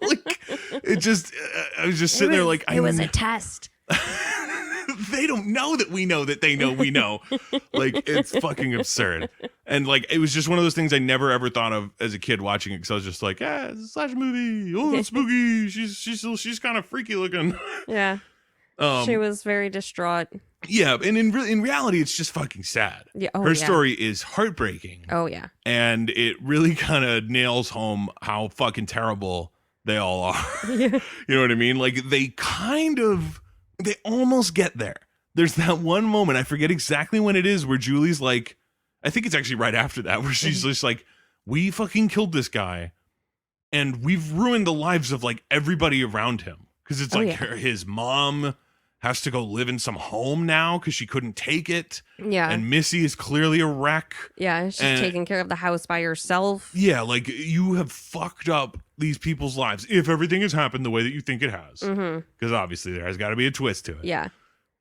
S1: Like, it just, I was just sitting there like,
S2: it was a test.
S1: They don't know that we know that they know we know. Like, it's fucking absurd. And like, it was just one of those things I never ever thought of as a kid watching it, because I was just like, yeah, it's a slasher movie. Oh, it's spooky. She's kind of freaky looking.
S2: Yeah. She was very distraught.
S1: Yeah, and in reality, it's just fucking sad.
S2: Yeah.
S1: Her story is heartbreaking.
S2: Oh yeah.
S1: And it really kind of nails home how fucking terrible they all are.
S2: Yeah.
S1: You know what I mean? Like, they almost get there. There's that one moment, I forget exactly when it is, where Julie's like, I think it's actually right after that, where she's just like, we fucking killed this guy and we've ruined the lives of like everybody around him. Because it's like his mom has to go live in some home now because she couldn't take it.
S2: Yeah.
S1: And Missy is clearly a wreck.
S2: Yeah, she's taking care of the house by herself.
S1: Yeah, like, you have fucked up these people's lives if everything has happened the way that you think it has. Because obviously there has got to be a twist to it.
S2: Yeah.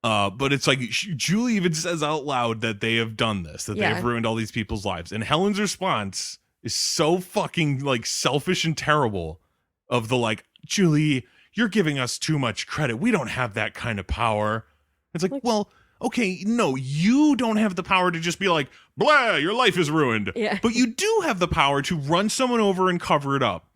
S1: But it's like, Julie even says out loud that they have done this, that they have ruined all these people's lives. And Helen's response is so fucking like selfish and terrible, of the like, Julie, you're giving us too much credit. We don't have that kind of power. It's like, well, okay, no, you don't have the power to just be like, blah, your life is ruined.
S2: Yeah.
S1: But you do have the power to run someone over and cover it up.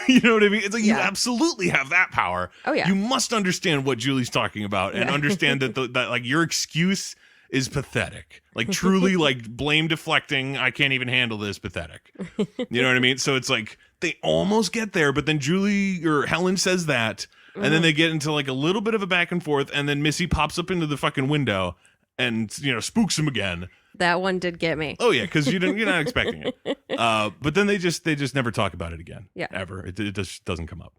S1: You know what I mean? It's like, you absolutely have that power.
S2: Oh yeah.
S1: You must understand what Julie's talking about and understand that that like your excuse is pathetic. Like, truly, like, blame deflecting. I can't even handle this. Pathetic. You know what I mean? So it's like, they almost get there, but then Julie or Helen says that, and then they get into like a little bit of a back and forth, and then Missy pops up into the fucking window and, you know, spooks him again.
S2: That one did get me.
S1: Oh yeah, because you're not expecting it. But then they just never talk about it again.
S2: Yeah.
S1: Ever. It just doesn't come up.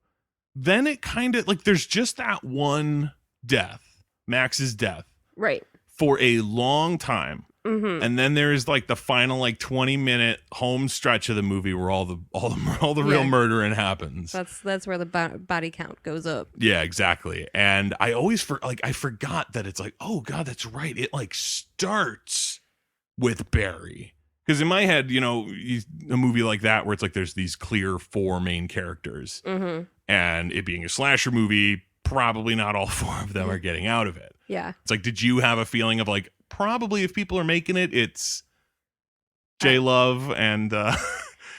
S1: Then it kind of like, there's just that one death, Max's death,
S2: Right.
S1: for a long time. And then there's like the final like 20-minute home stretch of the movie where all the real murdering happens.
S2: That's where the body count goes up.
S1: Yeah, exactly. And I always I forgot that it's like, oh god, that's right. It like starts with Barry. Because in my head, you know, a movie like that where it's like there's these clear 4 main characters, and it being a slasher movie, probably not all 4 of them are getting out of it.
S2: Yeah.
S1: It's like, did you have a feeling of like, probably if people are making it, it's J Love and and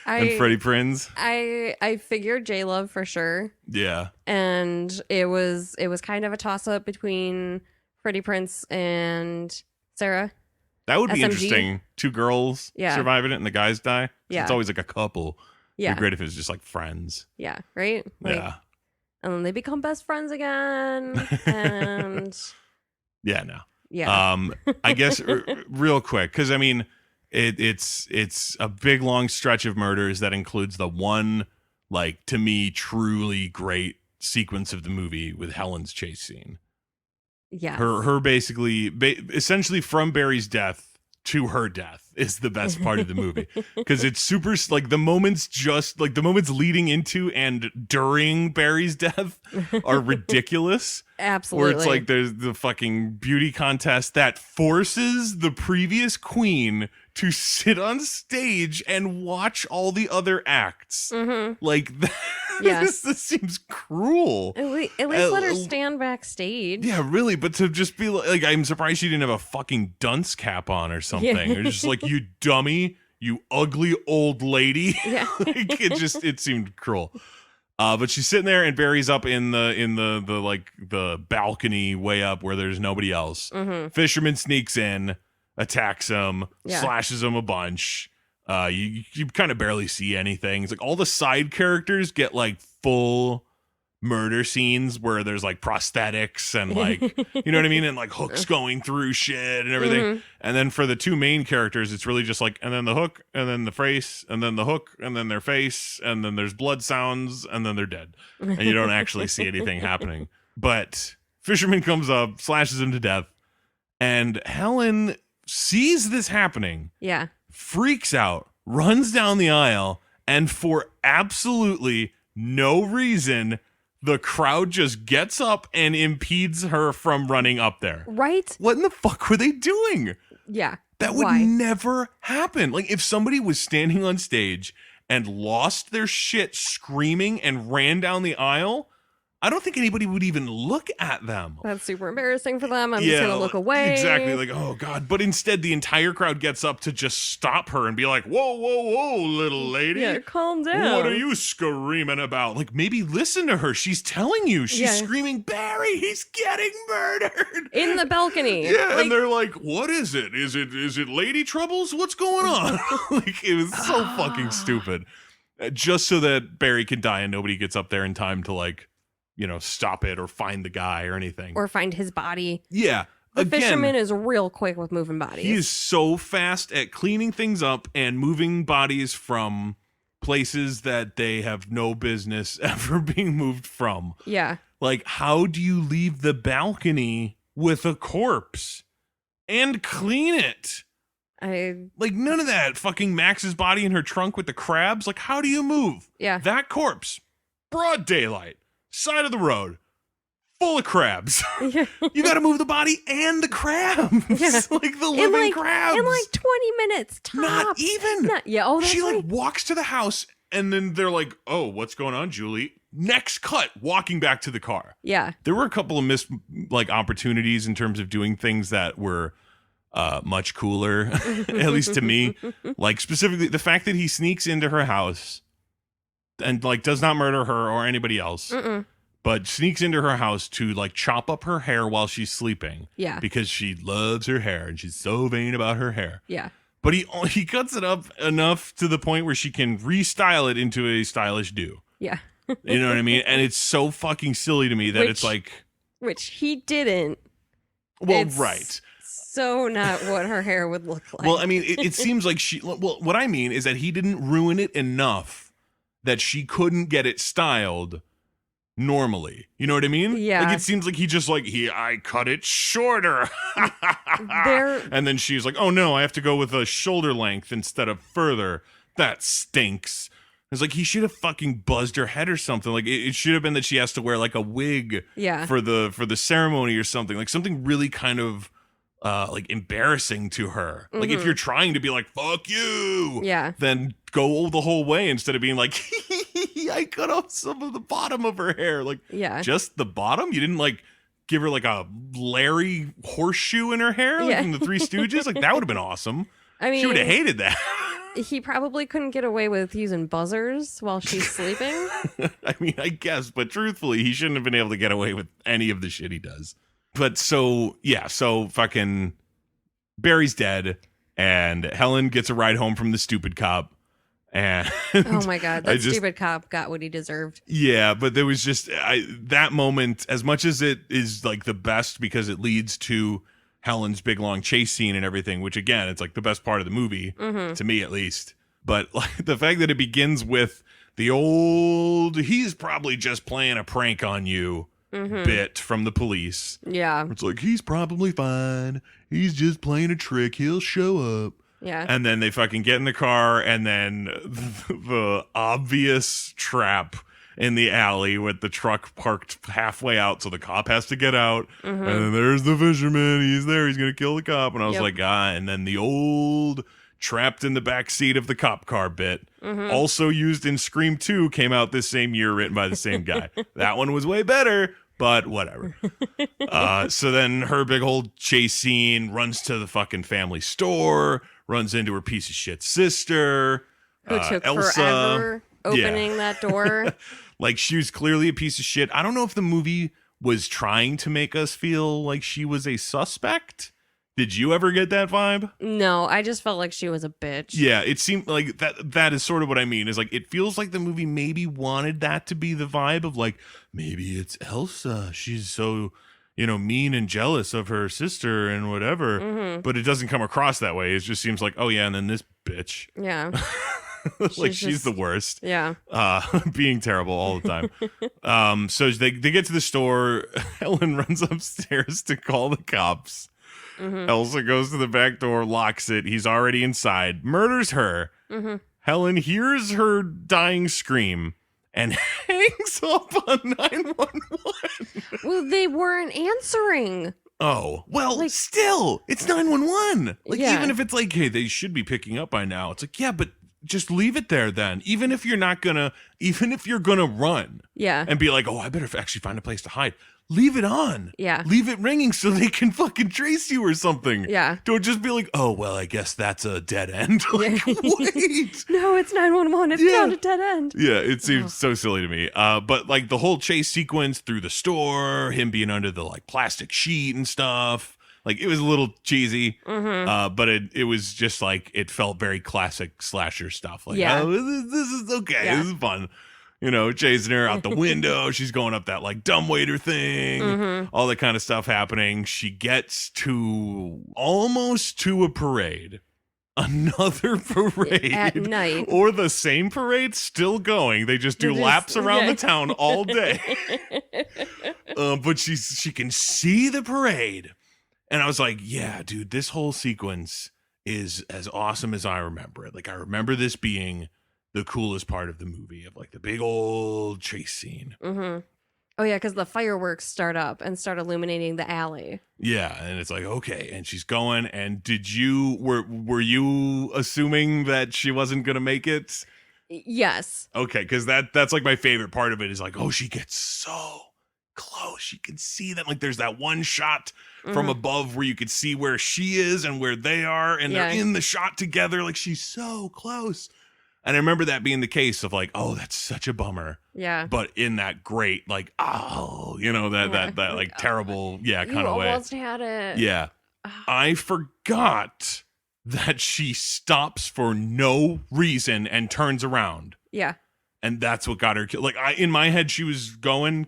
S1: Freddie Prinze?
S2: I figured J Love for sure.
S1: Yeah.
S2: And it was kind of a toss up between Freddie Prinze and Sarah.
S1: That would be
S2: SMG.
S1: interesting. 2 girls surviving it and the guys die.
S2: Yeah.
S1: It's always like a couple.
S2: Yeah.
S1: It'd be great if it was just like friends.
S2: Yeah, right? Like,
S1: Yeah.
S2: And then they become best friends again. And
S1: Yeah, no.
S2: yeah.
S1: I guess real quick, because I mean, it's a big long stretch of murders that includes the one, like, to me, truly great sequence of the movie with Helen's chase scene.
S2: Yeah.
S1: Her basically, essentially from Barry's death to her death is the best part of the movie, because it's super, like, the moments leading into and during Barry's death are ridiculous.
S2: Absolutely.
S1: Where it's like there's the fucking beauty contest that forces the previous queen to sit on stage and watch all the other acts. Like, that, this seems cruel.
S2: At least let her stand backstage.
S1: Yeah, really. But to just be like, I'm surprised she didn't have a fucking dunce cap on or something.
S2: Yeah.
S1: Or just like, you dummy, you ugly old lady.
S2: Yeah.
S1: Like, it seemed cruel. But she's sitting there and Barry's up in the like the balcony way up where there's nobody else. Fisherman sneaks in, attacks him, slashes him a bunch. You kind of barely see anything. It's like all the side characters get like full murder scenes where there's like prosthetics and like, you know what I mean? And like hooks going through shit and everything. And then for the 2 main characters, it's really just like, and then the hook and then the face and then the hook and then their face and then there's blood sounds and then they're dead. And you don't actually see anything happening. But Fisherman comes up, slashes him to death, and Helen sees this happening.
S2: Yeah.
S1: Freaks out, runs down the aisle, and for absolutely no reason, the crowd just gets up and impedes her from running up there.
S2: Right?
S1: What in the fuck were they doing?
S2: Yeah.
S1: That would
S2: Why?
S1: never happen. Like, if somebody was standing on stage and lost their shit screaming and ran down the aisle, I don't think anybody would even look at them.
S2: That's super embarrassing for them. I'm just gonna look away.
S1: Exactly. Like, oh God. But instead, the entire crowd gets up to just stop her and be like, whoa, whoa, whoa, little lady.
S2: Yeah, calm down.
S1: What are you screaming about? Like, maybe listen to her. She's telling you. She's screaming, Barry, he's getting murdered.
S2: In the balcony.
S1: Yeah, and they're like, what is it? Is it lady troubles? What's going on? Like, it was so fucking stupid. Just so that Barry can die and nobody gets up there in time to, like, stop it or find the guy or anything.
S2: Or find his body.
S1: Yeah.
S2: The fisherman is real quick with moving bodies.
S1: He is so fast at cleaning things up and moving bodies from places that they have no business ever being moved from.
S2: Yeah.
S1: Like, how do you leave the balcony with a corpse and clean it? Like, none of that. Fucking Max's body in her trunk with the crabs. Like, how do you move?
S2: Yeah.
S1: That corpse, broad daylight, side of the road, full of crabs.
S2: Yeah.
S1: You got to move the body and the crabs.
S2: Yeah.
S1: Like the living crabs.
S2: In like 20 minutes tops.
S1: Not even.
S2: Oh, that's
S1: she
S2: right.
S1: like walks to the house and then they're like, oh, what's going on, Julie? Next cut, walking back to the car.
S2: Yeah.
S1: There were a couple of missed opportunities in terms of doing things that were much cooler, at least to me. Like, specifically the fact that he sneaks into her house and like does not murder her or anybody else. But sneaks into her house to like chop up her hair while she's sleeping.
S2: Yeah.
S1: Because she loves her hair and she's so vain about her hair.
S2: Yeah.
S1: But he cuts it up enough to the point where she can restyle it into a stylish do.
S2: Yeah.
S1: You know what I mean? And it's so fucking silly to me that it's like...
S2: Which he didn't.
S1: Well,
S2: It's
S1: right.
S2: So not what her hair would look like.
S1: Well, I mean, it seems like she... Well, what I mean is that he didn't ruin it enough that she couldn't get it styled normally. You know what I mean?
S2: Yeah.
S1: Like, it seems like he just like, I cut it shorter. And then she's like, oh no, I have to go with a shoulder length instead of further. That stinks. It's like, he should have fucking buzzed her head or something. Like, it should have been that she has to wear like a wig for the ceremony or something. Like something really kind of like embarrassing to her. Like, if you're trying to be like, fuck you, then go the whole way instead of being like, I cut off some of the bottom of her hair. Like, just the bottom? You didn't like give her like a Larry horseshoe in her hair like from the Three Stooges? Like, that would have been awesome.
S2: I mean,
S1: she would have hated that.
S2: He probably couldn't get away with using buzzers while she's sleeping.
S1: I mean, I guess, but truthfully, he shouldn't have been able to get away with any of the shit he does. But so fucking Barry's dead, and Helen gets a ride home from the stupid cop. And
S2: oh my God, that stupid cop got what he deserved.
S1: Yeah, but there was just that moment, as much as it is like the best because it leads to Helen's big long chase scene and everything, which again, it's like the best part of the movie, to me at least. But like the fact that it begins with the old, he's probably just playing a prank on you bit from the police.
S2: Yeah.
S1: It's like, he's probably fine. He's just playing a trick. He'll show up.
S2: Yeah.
S1: And then they fucking get in the car, and then the obvious trap in the alley with the truck parked halfway out, so the cop has to get out. And then there's the fisherman. He's there. He's gonna kill the cop. And I was like, and then the old trapped in the back seat of the cop car bit, also used in Scream 2, came out this same year, written by the same guy. That one was way better, but whatever. So then her big old chase scene, runs to the fucking family store, runs into her piece of shit sister,
S2: who took
S1: Elsa.
S2: forever opening that door.
S1: Like, she was clearly a piece of shit. I don't know if the movie was trying to make us feel like she was a suspect. Did you ever get that vibe?
S2: No, I just felt like she was a bitch. Yeah,
S1: it seemed like that is sort of what I mean. Is like, it feels like the movie maybe wanted that to be the vibe of like, maybe it's Elsa. She's so, mean and jealous of her sister and whatever. But it doesn't come across that way. It just seems like, oh yeah, and then this bitch.
S2: Yeah.
S1: Like, she's the worst.
S2: Yeah.
S1: Being terrible all the time. So they get to the store. Helen runs upstairs to call the cops.
S2: Mm-hmm.
S1: Elsa goes to the back door, locks it. He's already inside, murders her.
S2: Mm-hmm.
S1: Helen hears her dying scream and hangs up on 911.
S2: Well, they weren't answering.
S1: Oh, well,
S2: Like-
S1: still, it's 911. Like,
S2: Yeah.
S1: even if it's like, hey, they should be picking up by now. It's like, yeah, but just leave it there then. Even if you're gonna run
S2: Yeah.
S1: and be like, oh, I better actually find a place to hide. Leave it on.
S2: Yeah.
S1: Leave it ringing so they can fucking trace you or something.
S2: Yeah.
S1: Don't just be like, oh, well, I guess that's a dead end. Like, wait.
S2: No, it's 911. It's
S1: Yeah.
S2: not a dead end.
S1: Yeah, it seems so silly to me. But like the whole chase sequence through the store, him being under the like plastic sheet and stuff, like it was a little cheesy.
S2: Mm-hmm.
S1: But it was just like it felt very classic slasher stuff. Like,
S2: Yeah.
S1: oh, this is okay.
S2: Yeah.
S1: This is fun. You know, chasing her out the window. She's going up that like dumbwaiter thing.
S2: Mm-hmm.
S1: All that kind of stuff happening. She gets to almost to a parade. Another parade
S2: At night.
S1: or the same parade still going. They just do
S2: They're just-
S1: laps around
S2: yeah.
S1: the town all day. But she can see the parade, and I was like, yeah, dude, this whole sequence is as awesome as I remember it. Like I remember this being the coolest part of the movie, of like the big old chase scene.
S2: Mm-hmm. Oh yeah, because the fireworks start up and start illuminating the alley.
S1: Yeah, and it's like, okay, and she's going. And were you assuming that she wasn't gonna make it?
S2: Yes.
S1: Okay, because that's like my favorite part of it is like, oh, she gets so close. She can see them. Like there's that one shot from
S2: Mhm.
S1: above where you could see where she is and where they are, and
S2: Yeah.
S1: they're in the shot together. Like she's so close. And I remember that being the case of like, oh, that's such a bummer.
S2: Yeah.
S1: But in that great, like, oh, you know, that
S2: Yeah.
S1: that like
S2: Like,
S1: terrible, yeah,
S2: You
S1: kind of way.
S2: almost had it.
S1: Yeah.
S2: Ah.
S1: I forgot that she stops for no reason and turns around.
S2: Yeah.
S1: And that's what got her killed. Like in my head, she was going,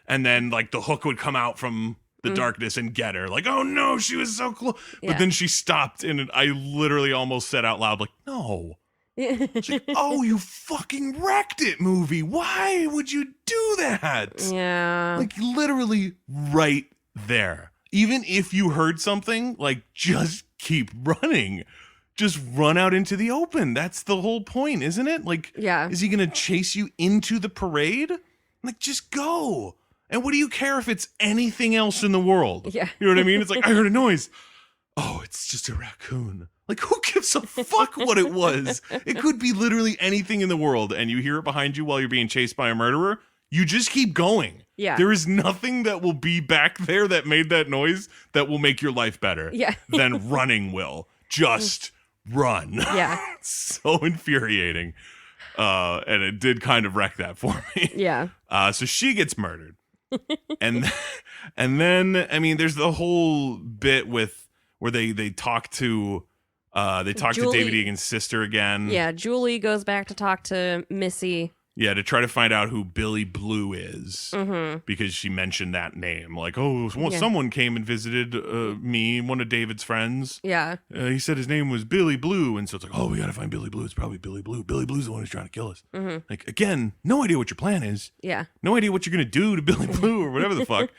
S1: and then like the hook would come out from the darkness and get her. Like, oh no, she was so close.
S2: Yeah.
S1: But then she stopped, and I literally almost said out loud, like, no. She's like, oh, you fucking wrecked it, movie. Why would you do that?
S2: Yeah.
S1: Like literally right there. Even if you heard something, like just keep running. Just run out into the open. That's the whole point, isn't it? Like,
S2: Yeah.
S1: is he going to chase you into the parade? Like, just go. And what do you care if it's anything else in the world?
S2: Yeah.
S1: You know what I mean? It's like, I heard a noise. Oh, it's just a raccoon. Like, who gives a fuck what it was? It could be literally anything in the world, and you hear it behind you while you're being chased by a murderer. You just keep going.
S2: Yeah.
S1: There is nothing that will be back there that made that noise that will make your life better
S2: Yeah.
S1: than running will. Just run.
S2: Yeah.
S1: So infuriating. And it did kind of wreck that for me.
S2: Yeah.
S1: So she gets murdered. and then I mean there's the whole bit with where they talk to to
S2: Julie-
S1: David Egan's sister again.
S2: Yeah. Julie goes back to talk to Missy.
S1: Yeah, to try to find out who Billy Blue is.
S2: Mm-hmm.
S1: Because she mentioned that name. Like, oh,
S2: Yeah.
S1: someone came and visited me, one of David's friends.
S2: Yeah.
S1: He said his name was Billy Blue. And so it's like, oh, we got to find Billy Blue. It's probably Billy Blue. Billy Blue's the one who's trying to kill us.
S2: Mm-hmm.
S1: Like, again, no idea what your plan is.
S2: Yeah.
S1: No idea what you're going to do to Billy Blue or whatever the fuck.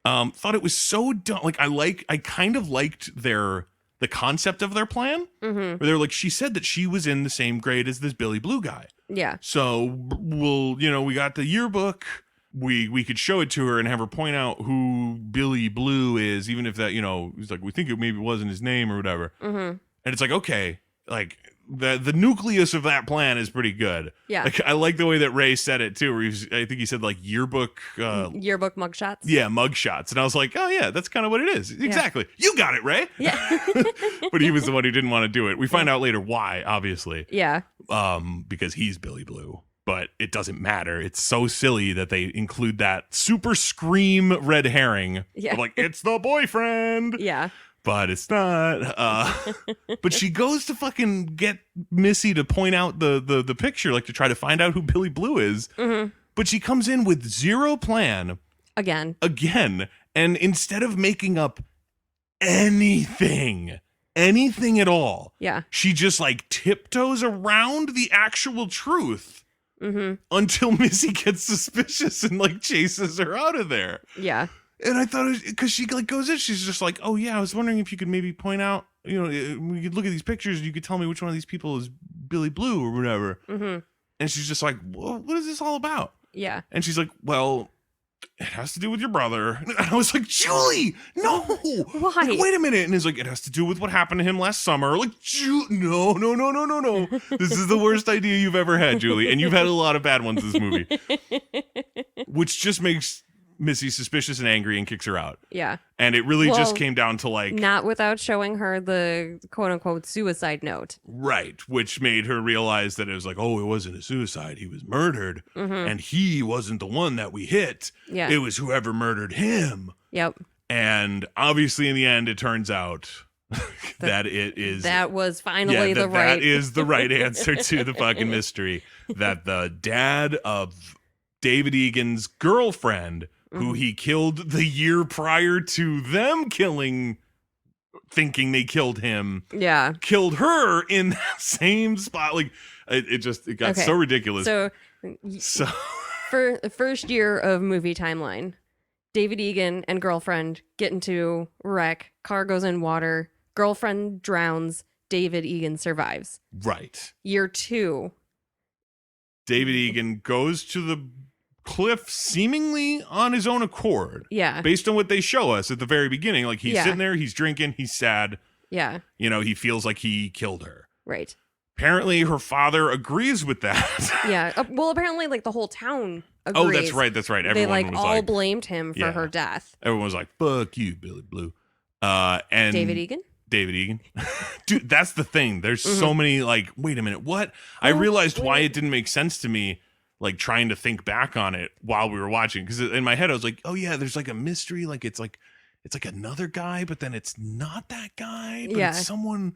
S1: Thought it was so dumb. Like, I kind of liked the concept of their plan.
S2: Mm-hmm.
S1: Where they're like, she said that she was in the same grade as this Billy Blue guy.
S2: Yeah.
S1: So we got the yearbook. We could show it to her and have her point out who Billy Blue is, even if that, he's like, we think it maybe wasn't his name or whatever.
S2: Mm-hmm.
S1: And it's like, okay, like the nucleus of that plan is pretty good.
S2: Yeah.
S1: Like, I like the way that Ray said it too, where I think he said like yearbook,
S2: Yearbook mugshots.
S1: yeah, mugshots. And I was like, oh yeah, that's kind of what it is. Exactly. You got it, Ray.
S2: Yeah.
S1: But he was the one who didn't want to do it. We find out later why, obviously.
S2: Yeah.
S1: Because he's Billy Blue. But it doesn't matter. It's so silly that they include that super scream red herring.
S2: Yeah.
S1: Of like, it's the boyfriend.
S2: Yeah.
S1: But it's not. But she goes to fucking get Missy to point out the picture, like to try to find out who Billy Blue is.
S2: Mm-hmm.
S1: But she comes in with zero plan
S2: Again.
S1: again. And instead of making up anything at all,
S2: Yeah.
S1: she just like tiptoes around the actual truth
S2: Mm-hmm.
S1: until Missy gets suspicious and like chases her out of there.
S2: Yeah.
S1: And I thought, because she like goes in, she's just like, oh yeah, I was wondering if you could maybe point out, you know, we could look at these pictures, you could tell me which one of these people is Billy Blue or whatever.
S2: Mm-hmm.
S1: And she's just like, well, what is this all about?
S2: Yeah.
S1: And she's like, well, it has to do with your brother. And I was like, Julie, no.
S2: Why?
S1: Like, wait a minute. And he's like, it has to do with what happened to him last summer. Like, no. This is the worst idea you've ever had, Julie. And you've had a lot of bad ones in this movie. Which just makes Missy suspicious and angry and kicks her out.
S2: Yeah.
S1: And it really just
S2: Well,
S1: came down to like...
S2: Not without showing her the quote-unquote suicide note.
S1: Right. Which made her realize that it was like, oh, it wasn't a suicide. He was murdered.
S2: Mm-hmm.
S1: And he wasn't the one that we hit.
S2: Yeah.
S1: It was whoever murdered him.
S2: Yep.
S1: And obviously in the end, it turns out that it is...
S2: That was finally the right...
S1: That is the right answer to the fucking mystery. That the dad of David Egan's girlfriend, who he killed the year prior to them thinking they killed him,
S2: Yeah.
S1: killed her in that same spot. Like, it got
S2: Okay.
S1: so ridiculous.
S2: So
S1: So
S2: for the first year of movie timeline, David Egan and girlfriend get into wreck, car goes in water, girlfriend drowns, David Egan survives.
S1: right.
S2: Year 2,
S1: David Egan goes to the cliff seemingly on his own accord.
S2: yeah.
S1: Based on what they show us at the very beginning. Like, he's
S2: Yeah.
S1: sitting there, he's drinking, he's sad.
S2: Yeah.
S1: You know, he feels like he killed her.
S2: Right.
S1: Apparently, her father agrees with that.
S2: Yeah. Well, apparently, like the whole town agrees.
S1: Oh, that's right. Everyone
S2: They like
S1: was
S2: all
S1: like,
S2: blamed him for
S1: Yeah.
S2: her death.
S1: everyone was like, fuck you, Billy Blue. And
S2: David Egan?
S1: David Egan. Dude, that's the thing. There's so many, like, wait a minute, what? I
S2: Oh,
S1: realized why
S2: wait.
S1: it didn't make sense to me, like, trying to think back on it while we were watching. Because in my head, I was like, oh, yeah, there's like a mystery. Like, it's like another guy, but then it's not that guy. But
S2: Yeah.
S1: it's someone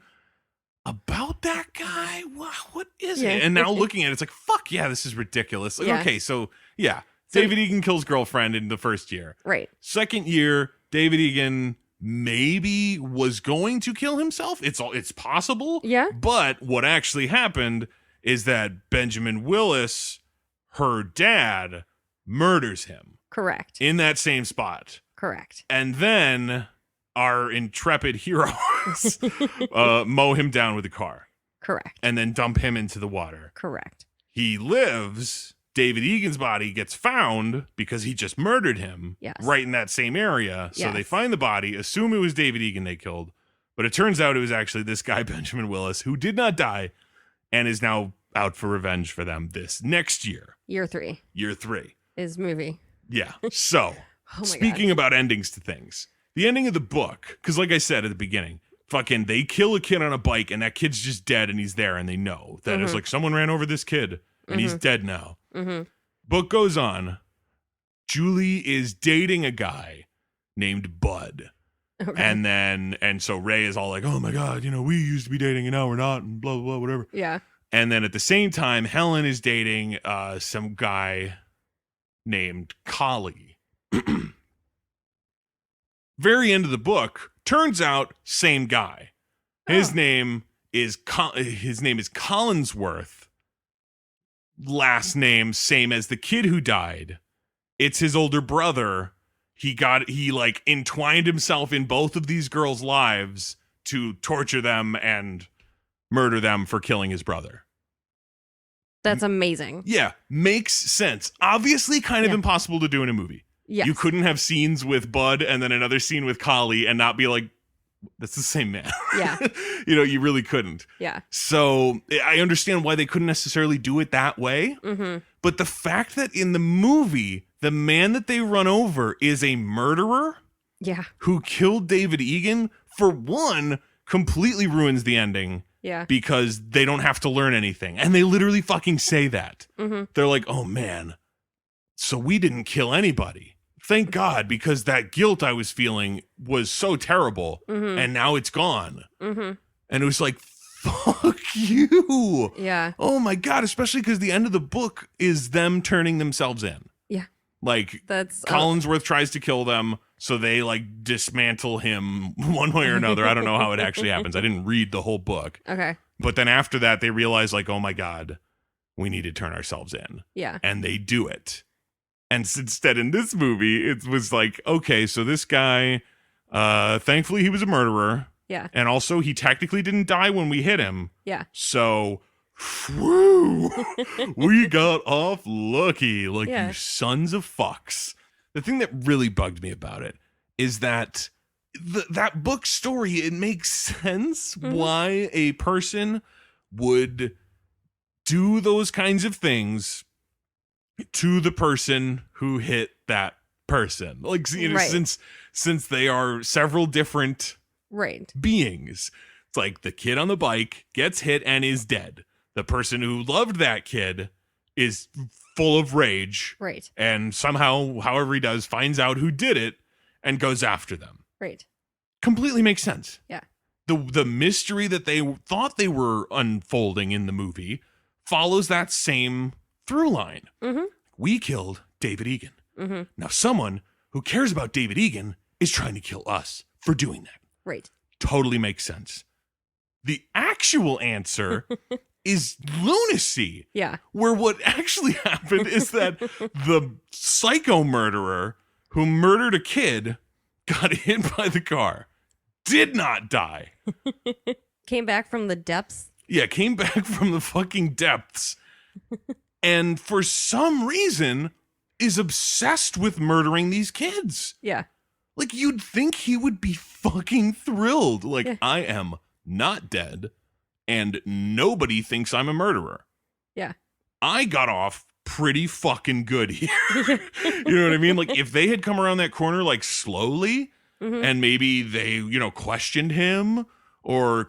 S1: about that guy. What is
S2: Yeah.
S1: it? And now looking at it, it's like, fuck yeah, this is ridiculous. Like,
S2: Yeah.
S1: okay, so yeah,
S2: So-
S1: David Egan kills girlfriend in the first year.
S2: Right.
S1: Second year, David Egan maybe was going to kill himself. It's possible.
S2: Yeah.
S1: But what actually happened is that Benjamin Willis, her dad, murders him
S2: Correct.
S1: in that same spot.
S2: Correct.
S1: And then our intrepid heroes mow him down with a car
S2: Correct.
S1: and then dump him into the water.
S2: Correct.
S1: He lives. David Egan's body gets found because he just murdered him
S2: Yes.
S1: right in that same area. So
S2: Yes.
S1: they find the body, assume it was David Egan they killed, but it turns out it was actually this guy, Benjamin Willis, who did not die and is now out for revenge for them this next year,
S2: Year 3
S1: year 3.
S2: is movie.
S1: Yeah. So
S2: Oh my
S1: speaking about endings to things, the ending of the book, because like I said at the beginning, fucking they kill a kid on a bike and that kid's just dead and he's there and they know that it's like someone ran over this kid and he's dead now.
S2: God. Mm-hmm.
S1: Book goes on. Julie is dating a guy named Bud.
S2: Okay.
S1: And so Ray is all like, oh my God, you know, we used to be dating and now we're not and blah, blah, blah, whatever.
S2: Yeah.
S1: And then at the same time, Helen is dating some guy named Collie. Very end of the book, turns out same guy. His
S2: Oh.
S1: name is Collinsworth. Last name same as the kid who died. It's his older brother. He like entwined himself in both of these girls' lives to torture them and murder them for killing his brother.
S2: That's amazing.
S1: Yeah, makes sense. Obviously kind of
S2: Yeah.
S1: impossible to do in a movie.
S2: Yes.
S1: You couldn't have scenes with Bud and then another scene with Collie and not be like, that's the same man.
S2: Yeah.
S1: You know, you really couldn't.
S2: Yeah.
S1: So I understand why they couldn't necessarily do it that way.
S2: Mm-hmm.
S1: But the fact that in the movie, the man that they run over is a murderer
S2: Yeah.
S1: who killed David Egan, for one, completely ruins the ending
S2: Yeah.
S1: because they don't have to learn anything. And they literally fucking say that.
S2: Mm-hmm.
S1: They're like, oh man, so we didn't kill anybody. Thank God, because that guilt I was feeling was so terrible
S2: Mm-hmm.
S1: and now it's gone.
S2: Mm-hmm.
S1: And it was like, fuck you.
S2: Yeah.
S1: Oh my God, especially because the end of the book is them turning themselves in.
S2: Yeah.
S1: Like
S2: That's
S1: Collinsworth tries to kill them, so they like dismantle him one way or another. I don't know how it actually happens. I didn't read the whole book.
S2: okay.
S1: But then after that, they realize like, oh my God, we need to turn ourselves in.
S2: Yeah.
S1: And they do it. And instead in this movie, it was like, okay, so this guy, thankfully he was a murderer.
S2: Yeah.
S1: And also he technically didn't die when we hit him.
S2: Yeah.
S1: So, whew, we got off lucky, like
S2: Yeah.
S1: you sons of fucks. The thing that really bugged me about it is that that book story, it makes sense why a person would do those kinds of things to the person who hit that person. Like, you know,
S2: Right.
S1: since they are several different
S2: Right.
S1: beings. It's like the kid on the bike gets hit and is dead. The person who loved that kid is full of rage
S2: Right.
S1: and somehow, however he does, finds out who did it and goes after them.
S2: Right.
S1: Completely makes sense.
S2: Yeah.
S1: The mystery that they thought they were unfolding in the movie follows that same through line.
S2: Mm-hmm.
S1: We killed David Egan.
S2: Mm-hmm.
S1: Now someone who cares about David Egan is trying to kill us for doing that.
S2: Right.
S1: Totally makes sense. The actual answer is lunacy,
S2: Yeah.
S1: where what actually happened is that the psycho murderer who murdered a kid got hit by the car, did not die.
S2: Came back from the depths.
S1: Yeah, came back from the fucking depths, and for some reason is obsessed with murdering these kids.
S2: Yeah.
S1: Like, you'd think he would be fucking thrilled. Like,
S2: Yeah.
S1: I am not dead, and nobody thinks I'm a murderer.
S2: Yeah.
S1: I got off pretty fucking good here. You know what I mean? Like, if they had come around that corner, like, slowly,
S2: Mm-hmm.
S1: and maybe they, you know, questioned him, or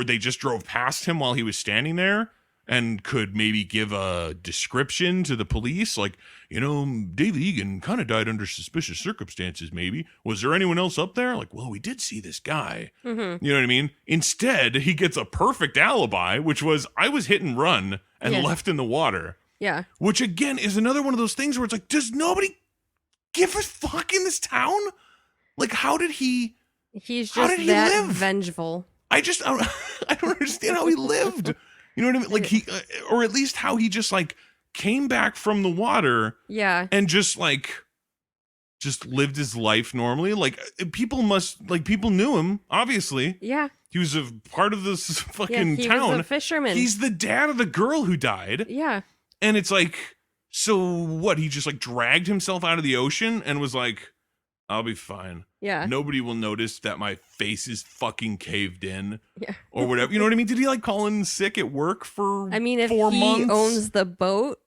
S1: they just drove past him while he was standing there, and could maybe give a description to the police, like, you know, David Egan kind of died under suspicious circumstances, maybe. Was there anyone else up there? Like, well, we did see this guy.
S2: Mm-hmm.
S1: You know what I mean? Instead, he gets a perfect alibi, which was, I was hit and run and
S2: Yeah.
S1: left in the water.
S2: Yeah.
S1: Which, again, is another one of those things where it's like, does nobody give a fuck in this town? Like, how did he...
S2: He's
S1: How
S2: just
S1: did he
S2: that
S1: live?
S2: vengeful.
S1: I don't understand how he lived. You know what I mean? Like, he, or at least how he just, like, came back from the water
S2: Yeah.
S1: and just lived his life normally. Like, people knew him, obviously.
S2: Yeah.
S1: He was a part of this
S2: Yeah.
S1: fucking
S2: He
S1: town.
S2: was a fisherman.
S1: He's the dad of the girl who died.
S2: Yeah.
S1: And it's like, so what? He just, like, dragged himself out of the ocean and was like, I'll be fine.
S2: Yeah.
S1: Nobody will notice that my face is fucking caved in.
S2: Yeah.
S1: Or whatever. You know what I mean? Did he, like, call in sick at work for
S2: I mean, if
S1: 4
S2: he
S1: months?
S2: owns the boat.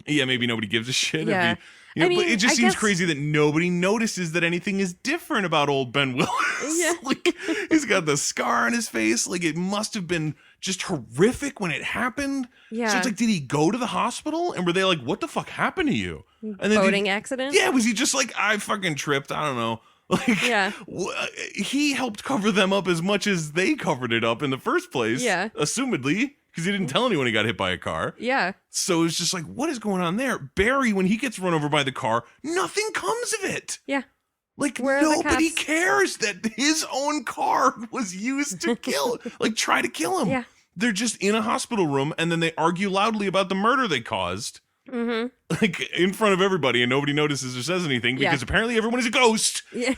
S1: Yeah, maybe nobody gives a shit.
S2: Yeah.
S1: If he, you know,
S2: I
S1: but
S2: mean,
S1: it just
S2: I
S1: seems
S2: guess-
S1: crazy that nobody notices that anything is different about old Ben Willis.
S2: Yeah.
S1: Like, he's got the scar on his face. Like, it must have been just horrific when it happened.
S2: Yeah.
S1: So it's like, did he go to the hospital? And were they like, what the fuck happened to you? And then
S2: Boating accident.
S1: yeah, was he just like, I fucking tripped? I don't know. Like,
S2: Yeah.
S1: he helped cover them up as much as they covered it up in the first place.
S2: Yeah.
S1: Assumedly, because he didn't tell anyone he got hit by a car.
S2: Yeah.
S1: So it's just like, what is going on there? Barry, when he gets run over by the car, nothing comes of it.
S2: Yeah.
S1: Like,
S2: Where are the
S1: nobody
S2: cops?
S1: cares that his own car was used to try to kill him.
S2: Yeah.
S1: They're just in a hospital room, and then they argue loudly about the murder they caused,
S2: Mm-hmm.
S1: like, in front of everybody, and nobody notices or says anything
S2: Yeah.
S1: because apparently everyone is a ghost.
S2: Yeah.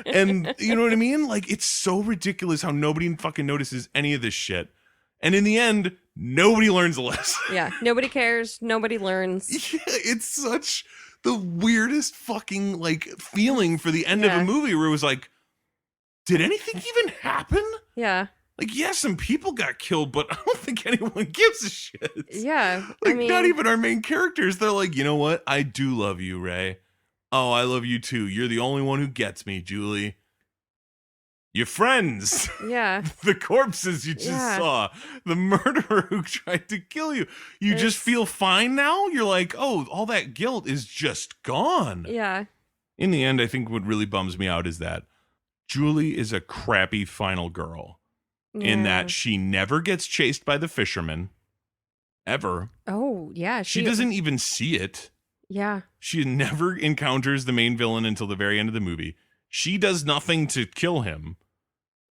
S1: And you know what I mean? Like, it's so ridiculous how nobody fucking notices any of this shit. And in the end, nobody learns a lesson.
S2: Yeah. Nobody cares. Nobody learns.
S1: Yeah, it's such the weirdest fucking, like, feeling for the end of
S2: Yeah.
S1: a movie where it was like, did anything even happen?
S2: Yeah.
S1: Like, yeah, some people got killed, but I don't think anyone gives a shit.
S2: Yeah.
S1: Like,
S2: I mean,
S1: not even our main characters. They're like, you know what? I do love you, Ray. Oh, I love you too. You're the only one who gets me, Julie. Your friends.
S2: Yeah.
S1: The corpses you just
S2: Yeah.
S1: saw. The murderer who tried to kill you. You just
S2: It's-
S1: feel fine now? You're like, oh, all that guilt is just gone.
S2: Yeah.
S1: In the end, I think what really bums me out is that Julie is a crappy final girl. In
S2: Yeah.
S1: that she never gets chased by the fisherman. Ever.
S2: Oh, yeah.
S1: She doesn't even see it.
S2: Yeah.
S1: She never encounters the main villain until the very end of the movie. She does nothing to kill him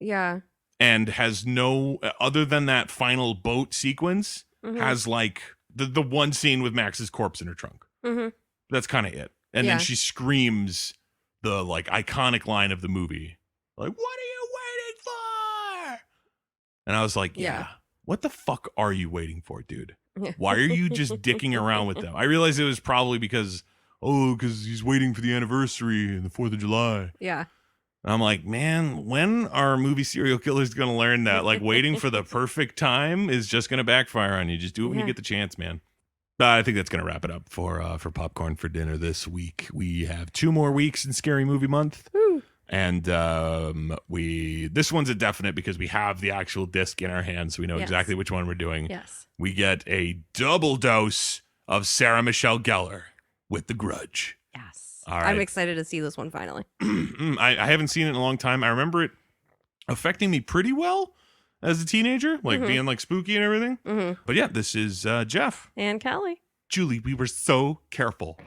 S2: Yeah.
S1: and has no, other than that final boat sequence,
S2: Mhm.
S1: has like the one scene with Max's corpse in her trunk.
S2: Mhm.
S1: That's kind of it. And
S2: Yeah.
S1: then she screams the like iconic line of the movie, like, "What are you waiting for?" And I was like, yeah. What the fuck are you waiting for, dude? Why are you just dicking around with them? I realized it was probably because he's waiting for the anniversary and the 4th of July.
S2: Yeah.
S1: And I'm like, man, when are movie serial killers going to learn that? Like, waiting for the perfect time is just going to backfire on you. Just do it when you get the chance, man. I think that's going to wrap it up for Popcorn for Dinner this week. We have 2 more weeks in Scary Movie Month.
S2: Woo.
S1: And this one's a definite because we have the actual disc in our hands, so we know exactly which one we're doing.
S2: Yes.
S1: We get a double dose of Sarah Michelle Gellar with The Grudge.
S2: Yes.
S1: All right.
S2: I'm excited to see this one finally.
S1: I haven't seen it in a long time. I remember it affecting me pretty well as a teenager, like being like spooky and everything. But yeah, this is Jeff.
S2: And Kelly.
S1: Julie, we were so careful.